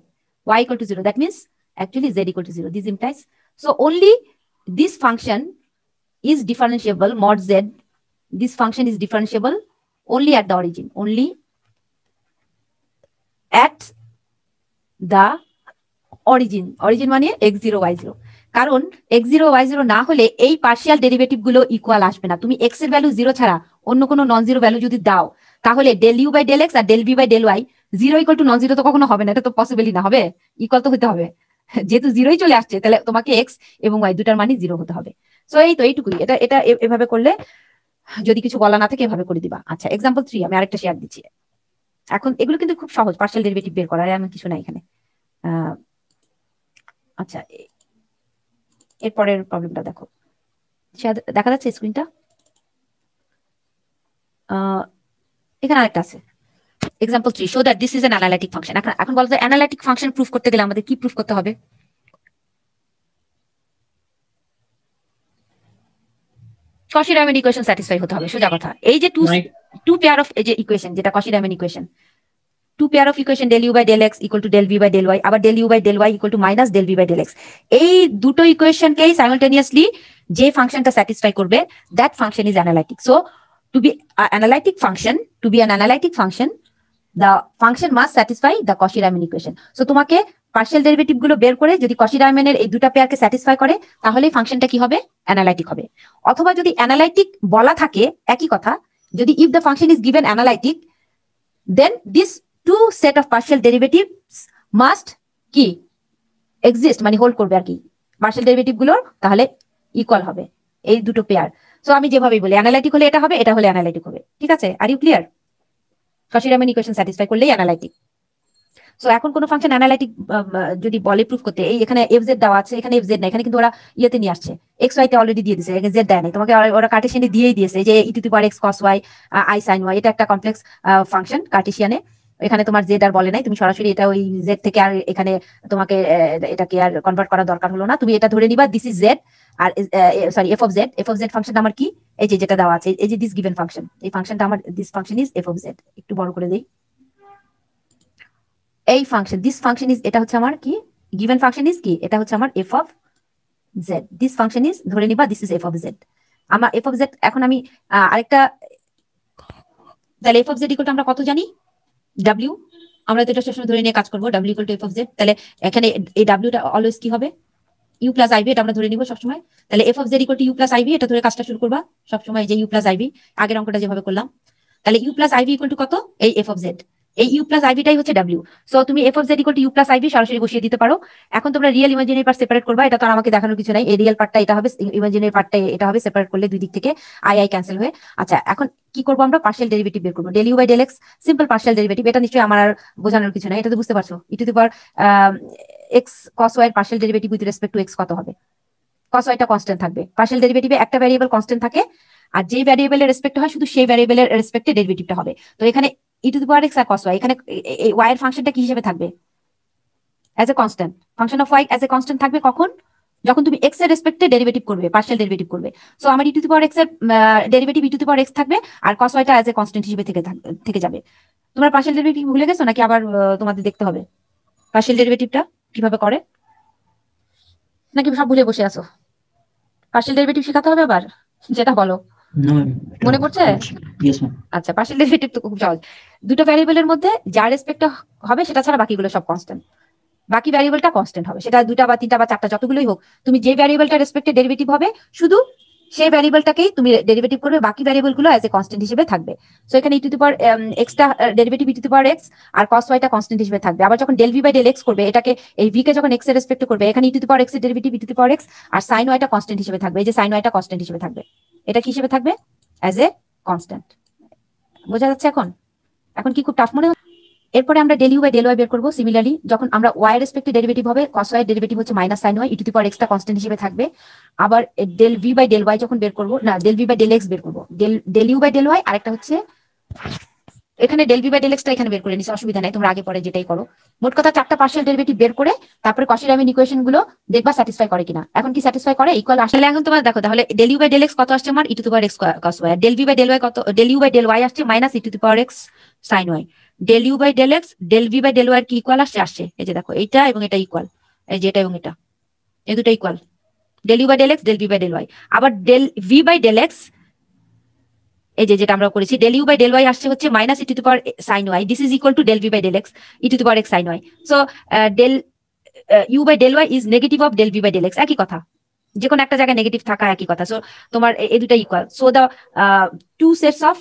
y equal to 0, that means actually z equal to 0. This implies, so only this function is differentiable mod z, this function is differentiable only at the origin, only at the origin মানে x0 y0, কারণ x0 y0 না হলে এই partial derivative গুলো equal আসবে না। তুমি x এর ভ্যালু 0 ছাড়া অন্য কোনো নন জিরো ভ্যালু যদি দাও তাহলে del you by del x আর del B by del Y 0 equal to non zero তো কখনো হবে না, এটা তো পসিবলই না, হবে ইকুয়াল তো হতে হবে। যেহেতু 0ই চলে আসছে তাহলে তোমাকে x এবং y দুটার মানই 0 হতে হবে। সো এই তো এইটুকুই, এটা এটা এভাবে করলে যদি কিছু বলা না থাকে এভাবে করে দিবা। আচ্ছা এক্সাম্পল 3 আমি আরেকটা শেয়ার দিচ্ছি। এখন এগুলো কিন্তু খুব সহজ, পার্শিয়াল ডেরিভেটিভ বের করার এমন কিছু নাই এখানে। আচ্ছা এরপরের প্রবলেমটা দেখো, দেখা যাচ্ছে স্ক্রিনটা? এখানে আরেকটা আছে example 3 show that this is an analytic function. এখন বলতো অ্যানালিটিক ফাংশন প্রুফ করতে গেলে আমাদের কি প্রুফ করতে হবে? কশি-রায়মান ইকুয়েশন স্যাটিসফাই হতে হবে, সোজা কথা। এই যে টু পেয়ার অফ এই যে ইকুয়েশন, যেটা Cauchy Riemann equation, two pair of equation del you by del x equal to del V by del Y, আবার del you by del Y equal to minus del V by del x. এই দুটো ইকুয়েশনকেই simultaneously যে ফাংশনটা satisfy করবে that function is analytic. So to be analytic function, to be an analytic function the function must satisfy the Cauchy-Riemann equation. So তোমাকে partial derivative গুলো বের করে যদি Cauchy-Riemann এর এই দুটো পেয়ারকে স্যাটিসফাই করে তাহলে ফাংশনটা কি হবে? অ্যানালাইটিক হবে। অথবা যদি অ্যানালাইটিক বলা থাকে একই কথা, যদি if the function is given analytic then this two set of partial derivatives must কি exist, মানে হোল্ড করবে আর কি, পার্শিয়াল ডেরিভেটিভ গুলোর তাহলে ইকুয়াল হবে এই দুটো পেয়ার। সো আমি যেভাবেই বলি অ্যানালাইটিক হলে এটা হবে, এটা হলে অ্যানালাইটিক হবে, ঠিক আছে? Are you clear? Cauchy-Riemann equation satisfy করলেই অ্যানালাইটিক। সো এখন কোন ফাংশন অ্যানালাইটিক যদি বলে প্রুফ করতে, এই এখানে fz দেওয়া আছে, এখানে fz না, এখানে কিন্তু ওরা ইয়েতে নিয়ে আসছে, xy তে অলরেডি দিয়ে দিয়েছে, z দেয় নাই তোমাকে, ওরা কার্টেশিয়ানে দিয়েই দিয়েছে যে e to the power x cos y i sin y, এটা একটা কমপ্লেক্স ফাংশন কার্টেশিয়ানে, এখানে তোমার z আর বলে নাই, তুমি সরাসরি এটা ওই z থেকে আর এখানে তোমাকে এটাকে আর কনভার্ট করার দরকার হলো না, তুমি এটা ধরে নিবা দিস ইজ z আর sorry f of z function আমার কি, এই যে যেটা দেওয়া আছে, এই যে দিস গিভেন ফাংশন, এই ফাংশনটা আমার, this function is f of z। একটু বড় করে দেই, এই ফাংশন দিস ফাংশন ইজ, এটা হচ্ছে আমার কি গিভেন ফাংশন ইজ কি, এটা হচ্ছে আমার f of z, this function is ধরে নিবা this is f of z, আমার f অফ z। এখন আমি আরেকটা, তাহলে f of z equal to আমরা কত জানি? w, আমরা তো এটা সবসময় ধরে নিয়ে কাজ করবো, w equal to f of z। তাহলে এখানে এই w টা অলওয়েজ কি হবে? u প্লাস ib, এটা আমরা ধরে নিব সবসময়। তাহলে f of z equal to u plus ib, এটা ধরে কাজটা শুরু করবা সবসময়, যে u প্লাস ib আগের অঙ্কটা যেভাবে করলাম। তাহলে u plus ib equal to কত? এই f অফ z, এই u প্লাস ib টাই হচ্ছে w। সো তুমি f of z equal to u plus ib সরাসরি বসিয়ে দিতে পারো। এখন তোমরা রিয়েল ইমাজিনারি পার্ট সেপারেট করবা, এটা তো আর আমাকে দেখানোর কিছু নাই, এই রিয়েল পার্টটা এটা হবে, ইমাজিনারি পার্টটা এটা হবে, সেপারেট করলে দুই দিক থেকে i ক্যান্সেল হয়ে। আচ্ছা এখন কি করবো আমরা? পার্শিয়াল ডেরিভেটিভ বের করবো, del you by del X, simple partial derivative, এটা নিশ্চয়ই আমার আর বোঝানোর কিছু নাই, এটা তো বুঝতে পারছো। E to the power x cos y এর partial derivative with respect to x কত হবে? cos y টা কনস্ট্যান্ট থাকবে, পার্শিয়াল ডেরিভেটিভে একটা ভ্যারিয়েবল কনস্ট্যান্ট থাকে, আর যে ভ্যারিয়েবলের রেসপেক্ট হয় শুধু সেই ভ্যারিয়েবলের রেসপেক্টে ডেরিভেটিভটা হবে। তো এখানে ই টু দি পাওয়ার x আর cos y, এখানে এই y এর ফাংশনটা কি হিসেবে থাকবে? As a constant, function of y as a constant থাকবে কখন? যখন তুমি x এর রেসপেক্টে ডেরিভেটিভ করবে, পার্শিয়াল ডেরিভেটিভ করবে। সো আমার e to the power x এর derivative E to the power x থাকবে, আর cos y টা অ্যাজ এ কনস্ট্যান্ট হিসেবে থেকে যাবে। তোমরা পার্শিয়াল ডেরিভেটিভ ভুলে গেছো নাকি আবার তোমাদের দেখতে হবে পার্শিয়াল ডেরিভেটিভটা কিভাবে করে, নাকি সব ভুলে বসে আছো? পার্শিয়াল ডেরিভেটিভ শেখাতে হবে আবার, যেটা বলো মনে পড়ছে? আচ্ছা পার্শিয়াল ডেরিভেটিভ তো খুব সহজ, দুটো ভ্যারিয়েবলের মধ্যে যার রেসপেক্ট হবে সেটা ছাড়া বাকিগুলো সব কনস্ট্যান্ট, বাকি ভ্যারিয়েবলটা কনস্ট্যান্ট হবে, সেটা দুটা বা তিনটা বা চারটা যতগুলোই হোক, তুমি যে ভ্যারিয়েবলটা রেসপেক্টে ডেরিভেটিভ হবে শুধু সেই ভ্যারিয়েবলটাকেই তুমি ডেরিভেটিভ করবে, বাকি ভ্যারিয়েবলগুলো অ্যাজ এ কনস্ট্যান্ট হিসেবে থাকবে। সো এখানে ই টু দি পাওয়ার x টা derivative E to the power x আর cos y টা কনস্ট্যান্ট হিসেবে থাকবে। আবার যখন del v by del x করবে, এটাকে এই v কে যখন x এর রেসপেক্ট করবে, এখানে ই টু দি পাওয়ার x এর derivative E to the power x আর sin y টা কনস্ট্যান্ট হিসেবে থাকবে, এই যে sin y টা কনস্ট্যান্ট হিসেবে থাকবে, এটা কি হিসেবে থাকবে? As a constant. বোঝা যাচ্ছে এখন? এখন কি খুব টাফ মনে হয়? এরপরে আমরা del you by del Y বের করবো। সিমিলারলি যখন আমরা y এর রেসপেক্টে ডেরিভেটিভ হবে, cos y এর ডেরিভেটিভ হচ্ছে minus sin y, E to the power x টা কনস্ট্যান্ট হিসেবে থাকবে। আবার del v by del y যখন বের করবো, না del v by del x বের করবো, del you by del y, আরেকটা হচ্ছে এখানে del v by del x টা এখানে বের করে নিছি, অসুবিধা নাই, তোমরা আগে পরে যেটাই করো। মোট কথা চারটা পার্শিয়াল ডেরিভেটিভ বের করে তারপরে Cauchy-Riemann ইকুয়েশন গুলো দেখবা স্যাটিসফাই করে কিনা। এখন কি স্যাটিসফাই করে? ইকুয়াল আসলে এখন তোমরা দেখো, তাহলে del you by del x কত আসছে আমার? E to the power x cos y, del v by del y কত? Del you by del y আসছে minus E to the power x sin y, del you by del x del v by del y এর কি equal আসছে? এই যে দেখো এইটা এবং এটা ইকুয়াল, এই যে এটা এবং এটা, এই দুটো equal, del you by del x del v by del y। আবার del v by del x, এই যে যেটা আমরা করেছি, del you by del Y আসছে হচ্ছে minus E to the power sine Y, this is equal to del V by del X E to the power X sine Y. So del you by del Y is negative of del V by del x, একই কথা, যে কোনো একটা জায়গায় negative থাকা একই কথা। So তোমার এই দুটা equal. So the two sets of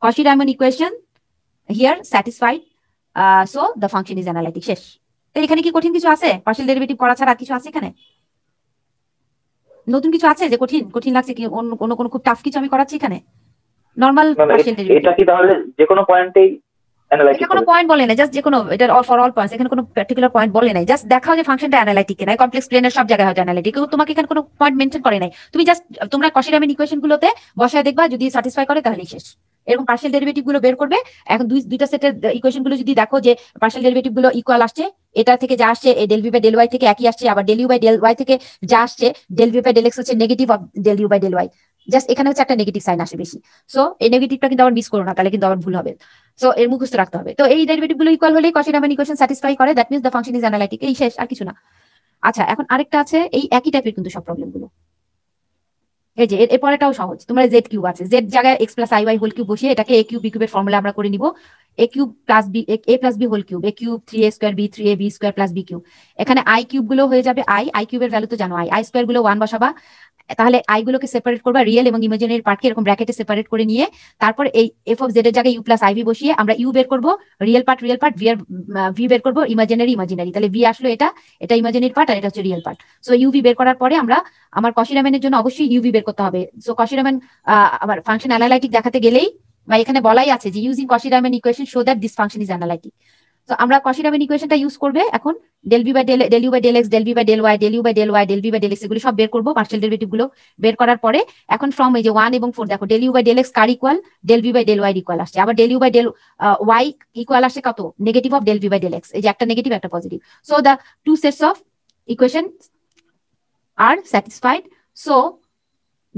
Cauchy-Riemann equation here satisfied, so the function is analytic. শেষ। তো এখানে কি কঠিন কিছু আছে? পার্শিয়াল ডেরিভেটিভ করা ছাড়া কিছু আছে এখানে? নতুন কিছু আছে যে কঠিন কঠিন লাগছে কি? অন্য কোনো খুব টাফ কিছু আমি করাচ্ছি এখানে? Normal partial derivative. এটা কি তাহলে যে কোনো পয়েন্টেই অ্যানালাইটিক এটা কোনো পয়েন্ট বলে না, জাস্ট যে কোনো, এটা ফর অল পয়েন্টস, এখানে কোনো পার্টিকুলার পয়েন্ট বলে নাই, জাস্ট দেখাও যে ফাংশনটা অ্যানালাইটিক কিনা। কমপ্লেক্স প্লেনের সব জায়গায় হয় অ্যানালাইটিক, কিন্তু তোমাকে এখানে কোনো পয়েন্ট মেনশন করে নাই। তুমি জাস্ট তোমরা Cauchy-Riemann ইকুয়েশন গুলোতে বসায় দেখবা, যদি স্যাটিসফাই করে তাহলেই শেষ। এরকম পার্শিয়াল ডেরিভেটিভ গুলো বের করবে। এখন দুইটা সেটের ইকুয়েশন গুলো যদি দেখো যে পার্শিয়াল ডেরিভেটিভ গুলো ইকুয়াল আসছে, এটা থেকে যা আসছে এই del V by del y থেকে একই আসছে, আবার del you by del y থেকে যা আসছে del V by del x হচ্ছে negative of del you by del y, just এখানে হচ্ছে একটা নেগেটিভ সাইন আসে বেশি। সো এই নেগেটিভটা কিন্তু আবার মিস করো না, তাহলে কিন্তু আবার ভুল হবে। সো এর মুখস্থ রাখতে হবে। তো এই ডেরিভেটিভ গুলো ইকুয়াল হলে Cauchy-Riemann ইকুয়েশন স্যাটিসফাই করে, that means the function is analytic. এই শেষ, আর কিছু না। আচ্ছা, এখন আরেকটা আছে, এই একই টাইপের কিন্তু সব প্রবলেম গুলো। এই যে এর পরেটাও সহজ। তোমরা জেড কিউব আছে, জেড জায়গায় x plus I Y whole cube বসিয়ে এটাকে এ কিউব বি কিউবের ফর্মুলা আমরা করে নিব। এ কিউব প্লাস বি, এ প্লাস বি হোল কিউব, এ cube 3a square B 3ab square plus B cube. এখানে আই কিউব গুলো হয়ে যাবে আই কিউবের ভ্যালু তো জানো, আই স্কয়ার গুলো 1 বসাবা, তাহলে আই গুলোকে সেপারেট করবা, রিয়েল এবং ইমাজিনারি পার্টকে এরকম ব্র্যাকেটে সেপারেট করে নিয়ে তারপর এই এফ অফ জেড এর জায়গায় ইউ প্লাস আইভি বসিয়ে আমরা ইউ বের করব, রিয়েল পার্ট ভি বের করব, ইমাজিনারি। তাহলে ভি আসলো এটা ইমাজিনারি পার্ট আর এটা হচ্ছে রিয়েল পার্ট। সো ইউভি বের করার পরে আমার Cauchy-Riemann এর জন্য অবশ্যই ইউভি বের করতে হবে। সো Cauchy-Riemann আমার ফাংশন অ্যানালাইটিক দেখাতে গেলেই বা এখানে বলাই আছে যে using Cauchy-Riemann equation show that this function is analytic. তো আমরা Cauchy-Riemann ইকুয়েশনটা ইউজ করবে এখন del V by del you by del x, del V by del Y, del you by del Y, del V by del X, এগুলো সব বের করবো। Partial derivative গুলো বের করার পরে এখন ফ্রম এই যে 1 এবং 4 দেখো del you by del X কার equal del V by del Y equal আসছে, আবার del you by del Y equal আসছে কত? Negative of del V by del x. এই যে একটা নেগেটিভ একটা positive. So the two sets of equation are satisfied, so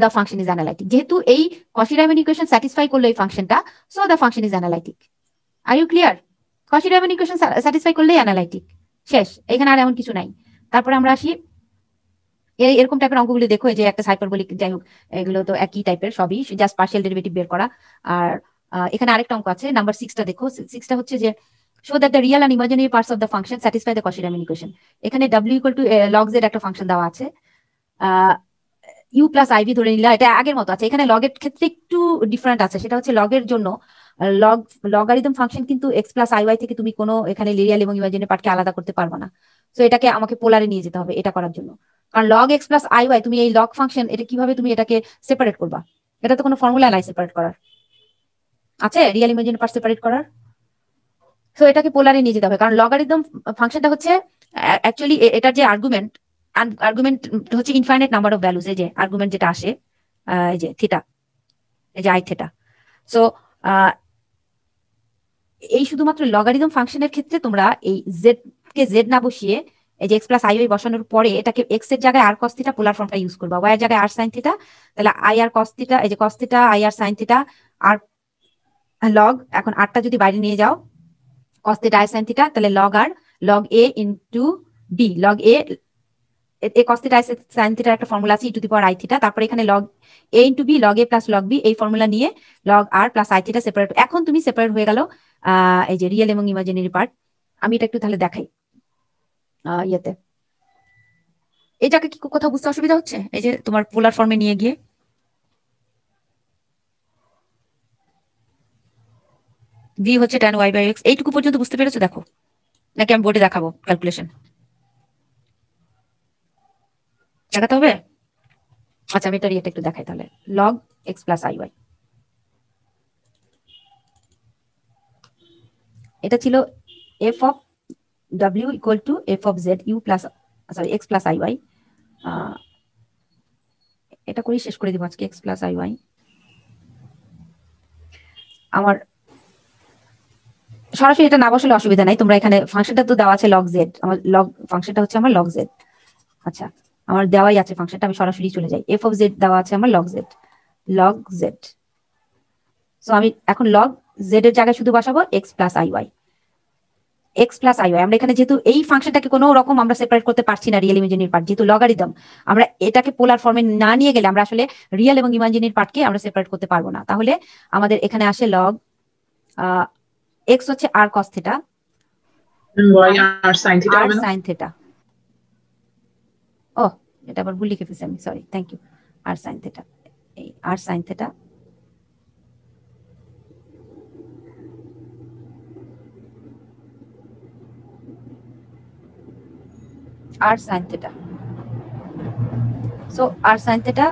the function is analytic. যেহেতু এই Cauchy-Riemann ইকুয়েশন স্যাটিসফাই করলো এই ফাংশনটা, so the function is analytic. Are you clear? Cauchy-Riemann equation satisfy করলেই অ্যানালাইটিক, শেষ। এখানে আর এমন কিছু নাই। তারপরে আমরা আসি এরকম টাইপের অঙ্কগুলি দেখো, এই যে একটা হাইপারবোলিক, যাই হোক এগুলো তো একই টাইপের সবই, জাস্ট পার্শিয়াল ডেরিভেটিভ বের করা। আর এখানে আরেকটা অঙ্ক আছে নাম্বার 6টা দেখো। 6টা হচ্ছে যে show that the real and imaginary parts of the function satisfy the Cauchy-Riemann equation। এখানে w equal to log z একটা ফাংশন দেওয়া আছে, ইউ প্লাস আইভি ধরে নিলা, এটা আগের মতো আছে। এখানে লগ এর ক্ষেত্রে একটু ডিফারেন্ট আছে, সেটা হচ্ছে লগের জন্য লগারিদম ফাংশন কিন্তু এক্স প্লাস আই ওয়াই থেকে তুমি কোনো এখানে রিয়েল এবং ইমাজিনারি পার্টকে আলাদা করতে পারবে না। সো এটাকে আমাকে পোলারে নিয়ে যেতে হবে এটা করার জন্য, কারণ log X plus I Y, তুমি এই লগ ফাংশন এটা কিভাবে তুমি এটাকে সেপারেট করবা? এটা তো কোনো ফর্মুলা নাই সেপারেট করার, আছে রিয়েল ইমাজিনারি পার্ট সেপারেট করার? সো এটাকে পোলারে নিয়ে যেতে হবে, কারণ লগারিদম ফাংশনটা হচ্ছে অ্যাকচুয়ালি এটার যে আর্গুমেন্ট হচ্ছে ইনফাইনাইট নাম্বার অফ ভ্যালুজ। এই যে আর্গুমেন্ট যেটা আসে, এই যে থিটা, এই যে আই থিটা। সো এই শুধুমাত্র লগারিদম ফাংশনের ক্ষেত্রে তোমরা এই জেড কে জেড না বসিয়ে এই যে এক্স প্লাস আই ওয়াই বসানোর পরে এটাকে এক্স এর জায়গায় আর কস থিটা পোলার ফর্মটা ইউজ করবা, ওয়াই এর জায়গায় আর সাইন থিটা, তাহলে আই আর কস থিটা, এই যে cos theta i r sine theta আর লগ, এখন আরটা যদি বাইরে নিয়ে যাও cos theta i sine theta, তাহলে log r log a into b, log a cos θ sin θ একটা ফর্মুলা আছে e to the power i θ, তারপর এখানে log a into b log a plus log b, এই ফর্মুলা নিয়ে log r plus i θ separate. এখন তুমি সেপারেট হয়ে গেল এই যে রিয়েল এবং ইমাজিনারি পার্ট। আমি এটা একটু তাহলে দেখাই ইয়েতে। এটাকে কি কোথাও বুঝতে অসুবিধা হচ্ছে? এই যে তোমার পোলার ফর্মে নিয়ে গিয়ে v হচ্ছে tan y বাই x, এইটুকু পর্যন্ত বুঝতে পেরেছো? দেখো নাকি আমি বোর্ডে দেখাবো ক্যালকুলেশন দেখাতে হবে? আচ্ছা আমি এটা একটু দেখাই তাহলে। log x plus I y, এটা ছিল f of w equal to f of z u plus sorry x plus I y. এটা করেই শেষ করে দিব আজকে, x প্লাস আই ওয়াই। আমার সরাসরি এটা না বসালে অসুবিধা নাই, তোমরা এখানে ফাংশনটা তো দেওয়া আছে log z, আমার log ফাংশনটা হচ্ছে আমার log z। আচ্ছা আমার দেওয়াই আছে ফাংশনটা, আমি সরাসরি চলে যাই। f অফ z দেওয়া আছে আমার log z। সো আমি এখন log z এর জায়গায় শুধু বসাবো x plus I y, x plus I y. আমরা এখানে যেহেতু এই ফাংশনটাকে কোনো রকম আমরা সেপারেট করতে পারছি না রিয়েল ইমাজিনারি পার্ট, যেহেতু লগারিদম, আমরা এটাকে পোলার ফর্মে না নিয়ে গেলে আমরা আসলে রিয়েল এবং ইমাজিনারি পার্টকে আমরা সেপারেট করতে পারবো না। তাহলে আমাদের এখানে আসে log x হচ্ছে r cos θ y r sin θ হবে না? sin θ, এটা আবার ভুল লিখে ফেলছি আমি, sorry, thank you. R sine theta, এই r sine theta r sine theta. So r sine theta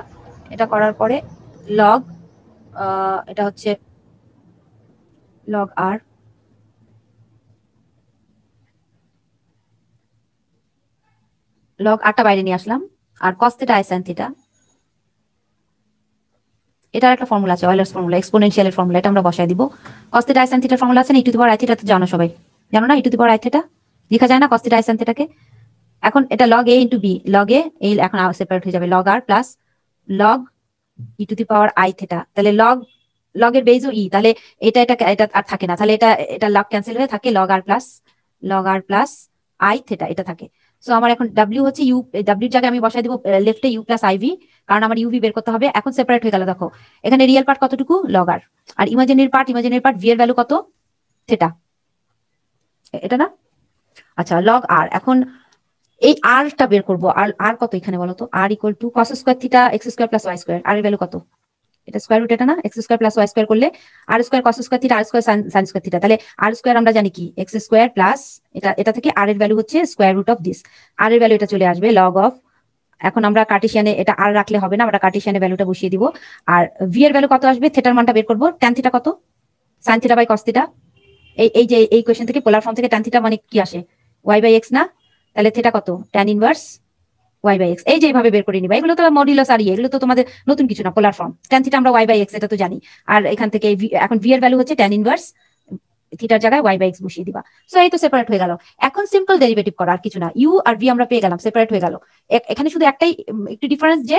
এটা করার পরে লগ, এটা হচ্ছে লগ আর, লগ আরটা বাইরে নিয়ে আসলাম, আর cos theta i sine theta, এটার একটা ফর্মুলা আছে, অয়েলার্স ফর্মুলা, এক্সপোনেনশিয়ালের ফর্মুলা, এটা আমরা বসায় দিব। কস থেটা আই সাইন থেটার ফর্মুলা আছে না, e to the power i theta, তো জানো সবাই, জানো না? E to the power i theta লেখা যায় না কস থেটা আই সাইন থেটাকে? এখন এটা log a into b, log a এই এখন সেপারেট হয়ে যাবে, log r plus log e to the power i theta. তাহলে লগ লগের বেজও ই, তাহলে এটা এটা এটা আর থাকে না, তাহলে এটা এটা লগ ক্যান্সেল হয়ে থাকে log r plus i theta এটা থাকে। সো আমার এখন ডাব্লিউ হচ্ছে ইউ, ডাব্লিউর জায়গায় আমি বসাই দিব লেফটে ইউ প্লাস আইভি, কারণ আমার ইউভি বের করতে হবে। এখন সেপারেট হয়ে গেল, দেখো এখানে রিয়েল পার্ট কতটুকু, লগ আর ইমাজিনারি পার্ট ভি এর ভ্যালু কত, থেটা, এটা না? আচ্ছা লগ আর, এখন এই আরটা বের করবো, আর কত এখানে বলো তো, r equal to cos square theta x square plus y square, r এর ভ্যালু কত, এটা স্কয়ার রুট, এটা না? X square plus y square করলে r square cos square theta r square sine square theta, তাহলে আর স্কয়ার আমরা জানি কি এক্স স্কয়ার প্লাস এটা থেকে আর এর ভ্যালু হচ্ছে স্কয়ার রুট অফ দিস, আর এর ভ্যালু এটা চলে আসবে লগ অফ, এখন আমরা কার্টেশিয়ানে এটা আর রাখলে হবে না, আমরা কার্টেশিয়ানে ভ্যালুটা বসিয়ে দিব, আর ভি এর ভ্যালু কত আসবে, থেটার মানটা বের করবো, ট্যান থিটা কত, sine theta by cos theta, এই যে এই কোয়েশ্চেন থেকে পোলার ফর্ম থেকে ট্যান থিটা মানে কি আসে, ওয়াই বাই এক্স না? তাহলে থেটা কত, tan inverse y by x, এই যে এইভাবে বের করে নিবা, এগুলো তো মডিউলাস আর এগুলো তো তোমাদের নতুন কিছু না, পোলার ফর্ম, ট্যান থিটা আমরা ওয়াই বাই এক্স এটা তো জানি, আর এখান থেকে এখন ভি এর ভ্যালু হচ্ছে ট্যান ইনভার্স থিটার জায়গায় ওয়াই বাই এক্স বসিয়ে দিবা। সো এই তো সেপারেট হয়ে গেল। এখন সিম্পল ডেরিভেটিভ করা, আর কিছু না, ইউ আর ভি আমরা পেয়ে গেলাম, সেপারেট হয়ে গেল। এখানে শুধু একটাই একটু ডিফারেন্স যে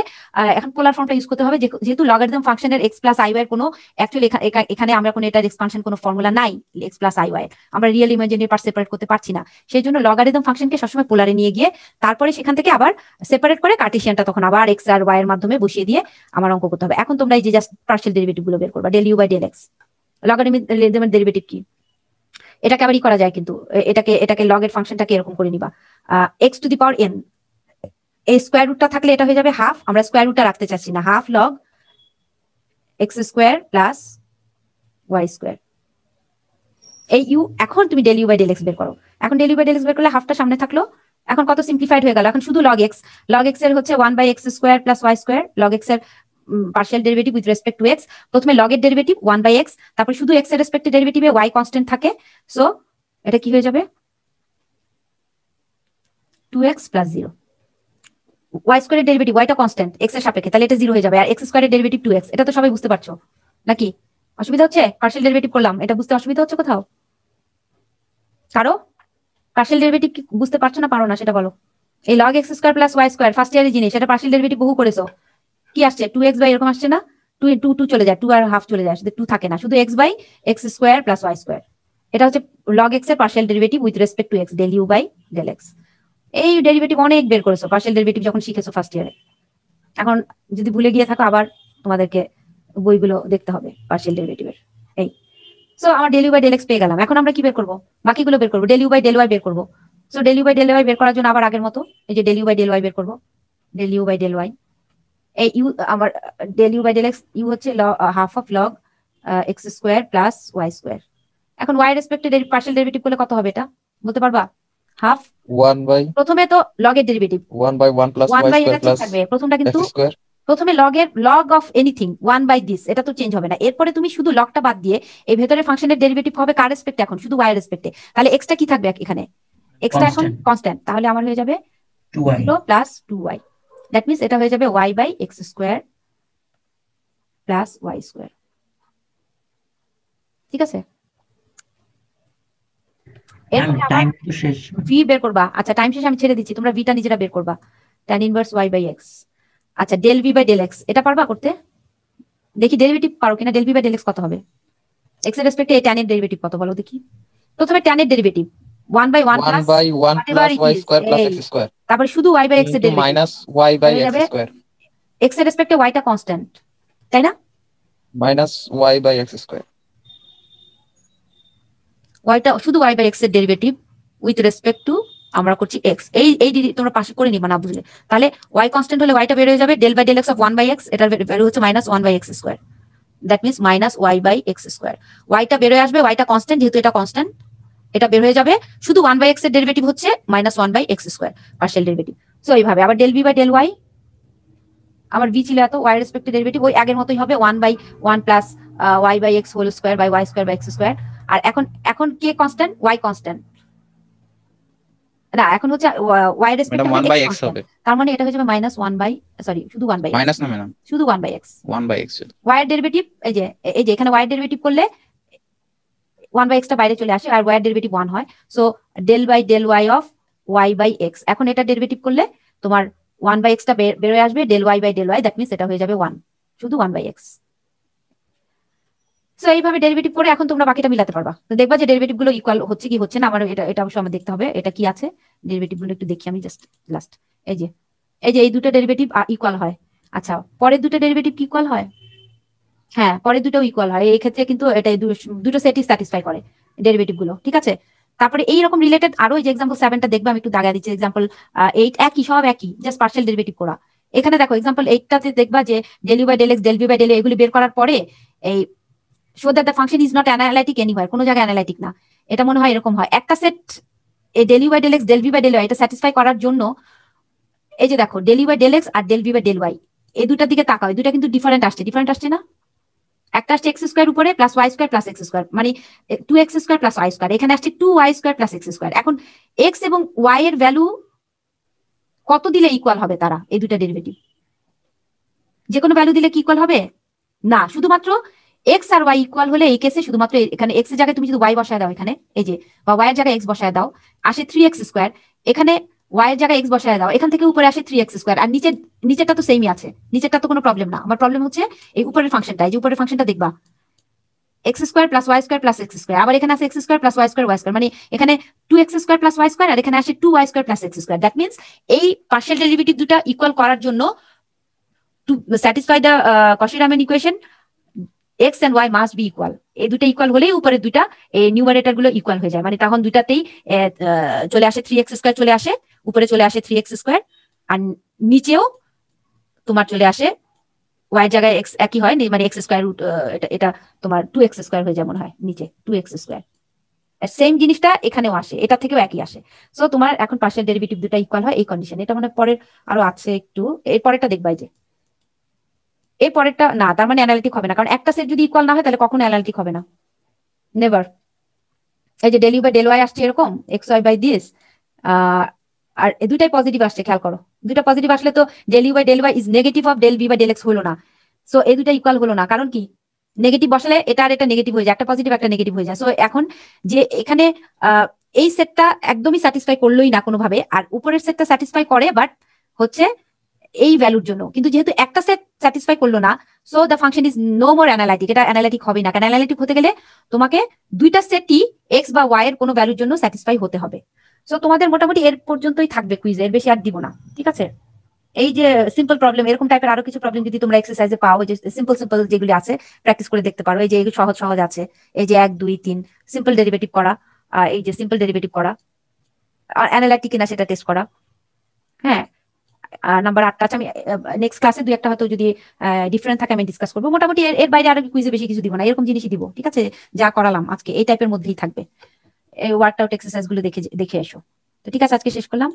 এখন পোলার ফর্মটা ইউজ করতে হবে, যেহেতু লগারিদম ফাংশনের এক্স প্লাস আই ওয়াই এর কোনো অ্যাকচুয়ালি এখানে আমরা কোনো এটার এক্সপানশন কোনো ফর্মুলা নাই, এক্স প্লাস আই ওয়াই আমরা রিয়েল ইমাজিনারি পার্ট সেপারেট করতে পারছি না, সেই জন্য লগারিদম ফাংশনকে সবসময় পোলারে নিয়ে গিয়ে তারপরে সেখান থেকে আবার সেপারেট করে কার্টেশিয়ানটা তখন আবার এক্স আর ওয়াই এর মাধ্যমে বসিয়ে দিয়ে আমার অঙ্ক করতে হবে। এখন তোমরা এই যে জাস্ট পার্শিয়াল ডেরিভেটিভ গুলো বের করবা, del you by del x, লগারিদমের ডেরিভেটিভ কি, এটাকে আবারই করা যায়, কিন্তু এটাকে লগের ফাংশনটাকে এরকম করে নিবা, x two the power N, এই স্কোয়ার রুটটা থাকলে এটা হয়ে যাবে হাফ, আমরা স্কোয়ার রুটটা রাখতে চাচ্ছি না, half log x square plus y square, এই ইউ, এখন তুমি del you by del x বের করো, এখন del you by del x বের করলে হাফটা সামনে থাকলো, এখন কত সিম্পলিফাইড হয়ে গেল, এখন শুধু লগ এক্স এর হচ্ছে 1 by x square plus y square, log x এর partial derivative with respect to x, প্রথমে লগের ডেরিভেটিভ 1 বাই এক্স, তারপর শুধু এক্স এর রেসপেক্টে ডেরিভেটিভে ওয়াই কনস্ট্যান্ট থাকে, সো এটা কি হয়ে যাবে 2x প্লাস 0, ওয়াই স্কোয়ারের ডেরিভেটিভ ওয়াইটা কনস্ট্যান্ট এক্স এর সাপেক্ষে, তাহলে এটা 0 হয়ে যাবে, আর এক্স স্কোয়ারের ডেরিভেটিভ 2x, এটা তো সবাই বুঝতে পারছো নাকি? অসুবিধা হচ্ছে? পার্শিয়াল ডেরিভেটিভ করলাম, এটা বুঝতে অসুবিধা হচ্ছে কোথাও কারো? পার্শিয়াল ডেরিভেটিভ কি বুঝতে পারছো না পারো না সেটা বলো। এই log x square plus y square first ইয়ারের জিনিস, এটা পার্শিয়াল ডেরিভেটিভ বহু করেছো, কি আসছে 2x বাই এরকম আসছে না, 2 চলে যায়, 2 আর হাফ চলে যায়, 2 থাকে না, শুধু x by x square plus y square, এটা হচ্ছে লগ এক্স এর partial derivative with respect to x, del you by del x. এই ডেরিভেটিভ অনেক বের করেছো পার্শিয়াল ডেরিভেটিভ যখন শিখেছো ফার্স্ট ইয়ারে, এখন যদি ভুলে গিয়ে থাকো আবার তোমাদেরকে বইগুলো দেখতে হবে পার্শিয়াল ডেরিভেটিভের। এই সো আমার del you by del x পেয়ে গেলাম, এখন আমরা কি বের করবো, বাকিগুলো বের করবো, del you by del Y বের করবো। So del you by del Y বের করার জন্য আবার আগের মতো এই যে del you by del Y বের করবো, del you by del y, এই ইউ আমার del you by del x, u হচ্ছে half of log x square plus y square, এখন ওয়াই রেসপেক্টে পার্শিয়াল ডেরিভেটিভ করলে কত হবে এটা বলতে পারবা? হাফ 1 বাই প্রথমে তো লগের derivative 1 by 1 plus 1 y by square এটা ঠিক প্লাস থাকবে, প্রথমটা কিন্তু এক্স স্কয়ার, প্রথমে log of anything 1 by this, এটা তো চেঞ্জ হবে না, এরপরে তুমি শুধু লগটা বাদ দিয়ে এই ভেতরে ফাংশনের ডেরিভেটিভ হবে কার রেসপেক্টে, এখন শুধু ওয়াই রেসপেক্টে, তাহলে এক্সটা কি থাকবে এখানে, এক্সটা এখন কনস্ট্যান্ট, তাহলে আমার হয়ে যাবে 2y plus 2y, that means এটা হয়ে যাবে y by x square plus y square, ঠিক আছে? টাইম তো শেষ। ভি বের করবা, আচ্ছা টাইম শেষ আমি ছেড়ে দিচ্ছি, তোমরা ভিটা নিজেরা বের করবা, tan inverse y by x, আচ্ছা del V by del x এটা পারবা করতে, দেখি ডেরিভেটিভ পারো কিনা, del V by del x কত হবে, এক্স এর রেসপেক্টে এই tan এর ডেরিভেটিভ কত বলো দেখি, প্রথমে tan এর derivative 1 by 1 plus 1 by 1 plus y square plus x square, তারপর শুধু y বাই x এর derivative minus y by x square, x এর রেসপেক্টে y টা কনস্ট্যান্ট তাই না, minus y by x square, y টা শুধু y বাই x এর ডেরিভেটিভ উইথ রেসপেক্ট টু আমরা করছি এক্স, এই তোমরা পাশে করে নিবা না বুঝলে। তাহলে ওয়াই কনস্ট্যান্ট হলে ওয়াইটা বের হয়ে যাবে del by del x of 1/x, এটার ভ্যালু হচ্ছে -1/x²। That means -y/x²। ওয়াইটা বের হয়ে আসবে, ওয়াইটা কনস্ট্যান্ট, যেহেতু এটা কনস্ট্যান্ট এটা বের হয়ে যাবে। শুধু 1/x এর ডেরিভেটিভ হচ্ছে -1/x² পার্শিয়াল ডেরিভেটিভ। সো এইভাবে আবার del B by del y, আমার বি ছিল এত, ওয়াই রেসপেক্টে ডেরিভেটিভ ওই আগের মতোই হবে 1/1 প্লাস y/x² আর এখন কে কনস্ট্যান্ট? ওয়াই কনস্ট্যান্ট না, এখন হচ্ছে ওয়াই রেসপেক্টে 1/x হবে, তার মানে এটা হয়ে যাবে শুধু 1/x, মাইনাস না ম্যাডাম, শুধু 1/x 1/x। ওয়াই এর ডেরিভেটিভ এই যে এখানে ওয়াই এর ডেরিভেটিভ করলে 1/x টা বাইরে চলে আসে আর ওয়াই এর ডেরিভেটিভ 1 হয়। So del by del y of y/x, এখন এটা ডেরিভেটিভ করলে তোমার 1/x টা বের হয়ে আসবে del y by del y, that means এটা হয়ে যাবে 1, শুধু 1/x। সো এইভাবে ডেরিভেটিভ করে এখন তোমরা বাকিটা মিলাতে পারবা, তো দেখবা যে ডেরিভেটিভ গুলো ইকুয়াল হচ্ছে কি হচ্ছে না। আমার এটা অবশ্যই আমার দেখতে হবে এটা কি আছে, ডেরিভেটিভ গুলো একটু দেখি আমি জাস্ট লাস্ট। এই যে এই দুটো ডেরিভেটিভ ইকুয়াল হয়। আচ্ছা, পরের দুটো ডেরিভেটিভ কি ইকুয়াল হয়? হ্যাঁ, পরের দুটো ইকুয়াল হয়। এই ক্ষেত্রে কিন্তু এটা দুটো সেটই স্যাটিসফাই করে ডেরিভেটিভ গুলো, ঠিক আছে। তারপরে এইরকম রিলেটেড আরো এই যে এক্সাম্পল 7টা দেখবে, আমি একটু দাগা দিচ্ছি। এক্সাম্পল 8 একই, সব একই, জাস্ট পার্শিয়াল ডেরিভেটিভ করা। এখানে দেখো এক্সাম্পল 8টাতে দেখবা যে del you by del x, del B by del এগুলি বের করার পরে এই show that the function is not analytic anywhere, কোনো জায়গায় অ্যানালাইটিক না। এটা মনে হয় এরকম হয় একটা সেট, এই del you by del x, del B by del Y এটা স্যাটিসফাই করার জন্য এই যে দেখো del you by del x আর del B by del y এই দুটার দিকে তাকাও, এই দুটা কিন্তু ডিফারেন্ট আসছে না? একটা আসছে x² উপরে প্লাস y² প্লাস x², মানে 2x² প্লাস y², এখানে আসছে 2y² প্লাস x²। এখন x এবং y এর ভ্যালু কত দিলে ইকুয়াল হবে তারা, এই দুটা ডেরিভেটিভ যে কোনো ভ্যালু দিলে কি ইকুয়াল হবে না, শুধুমাত্র x আর y ইকুয়াল হলে এই কেসে শুধুমাত্র এখানে x এর জায়গায় তুমি যদি y বসায় দাও এখানে, এই যে বা y এর জায়গায় x বসায় দাও, আসে 3x², এখানে y এর জায়গায় x বসায় দাও, এখান থেকে উপরে আসে 3x², আর নিচেরটা তো সেমই আছে, নিচেরটা তো কোনো প্রবলেম না। আমার প্রবলেম হচ্ছে এই উপরের ফাংশনটা, এই যে উপরের ফাংশনটা দেখবা x² plus y² plus x², আবার এখানে আছে x² প্লাস y², মানে এখানে 2x² প্লাস y² আর এখানে আসে 2y² plus x²। That means এই পার্শিয়াল ডেরিভেটিভ দুটা ইকুয়াল করার জন্য to satisfy the Cauchy Riemann equation x and y must be equal. এই দুটো ইকুয়াল হলেই উপরের দুটা এই নিউমারেটর গুলো ইকুয়াল হয়ে যায়, মানে তখন দুটাতেই চলে আসে 3x² চলে আসে, উপরে চলে আসে 3x² আর নিচেও তোমার চলে আসে y এর জায়গায় x একই হয়, মানে x² রুট এটা তোমার 2x² হয়ে যায় মনে হয়, নিচে 2x²। সেম জিনিসটা এখানেও আসে, এটা থেকেও একই আসে। সো তোমার এখন পার্শিয়াল ডেরিভেটিভ দুটো ইকুয়াল হয় এই কন্ডিশন। এটা মানে পরের আরো আছে একটু, এর পরেরটা দেখবা যে এই পরেরটা না, তার মানে অ্যানালিটিক হবে না, কারণ একটা সেট যদি ইকুয়াল না হয় তাহলে কখনো অ্যানালিটিক হবে না, নেভার। এই যে del you by del Y আসছে এরকম xy বাই দিস, আর এই দুটাই পজিটিভ আসছে, খেয়াল করো দুটা পজিটিভ আসলে তো del you by del Y is negative of del B by del x হলো না। সো এই দুটা ইকুয়াল হলো না, কারণ কি নেগেটিভ বসালে এটা আর এটা নেগেটিভ হয়ে যায়, একটা পজিটিভ একটা নেগেটিভ হয়ে যায়। সো এখন যে এখানে এই সেটটা একদমই স্যাটিসফাই করলোই না কোনোভাবে, আর উপরের সেটটা স্যাটিসফাই করে বাট হচ্ছে এই ভ্যালুর জন্য, কিন্তু যেহেতু একটা সেট স্যাটিসফাই করলো না, so the function is no more analytic, এটা অ্যানালাইটিক হবে না। কারণ অ্যানালাইটিক হতে গেলে তোমাকে দুইটা সেটই এক্স বা ওয়াই এর কোনো ভ্যালুর জন্য স্যাটিসফাই হতে হবে। সো তোমাদের মোটামুটি এর পর্যন্তই থাকবে কুইজ, এর বেশি আর দিব না, ঠিক আছে। এই যে সিম্পল প্রবলেম, এরকম টাইপের আরো কিছু প্রবলেম যদি তোমরা এক্সারসাইজে পাও, যে সিম্পল যেগুলি আছে প্র্যাকটিস করে দেখতে পারো। এই যে এগুলো সহজ সহজ আছে, এই যে 1 2 3 সিম্পল ডেরিভেটিভ করা, এই যে সিম্পল ডেরিভেটিভ করা, আর অ্যানালাইটিক কিনা সেটা টেস্ট করা। হ্যাঁ, নাম্বার 8টা আছে, আমি নেক্সট ক্লাসে 2 একটা হয়তো যদি ডিফারেন্ট থাকে আমি ডিসকাস করবো। মোটামুটি এর বাইরে আরো কুইজে বেশি কিছু দিব না, এরকম জিনিসই দিব, ঠিক আছে। যা করালাম আজকে এই টাইপের মধ্যেই থাকবে, এই ওয়ার্কআউট এক্সারসাইজ গুলো দেখে এসো। তো ঠিক আছে, আজকে শেষ করলাম।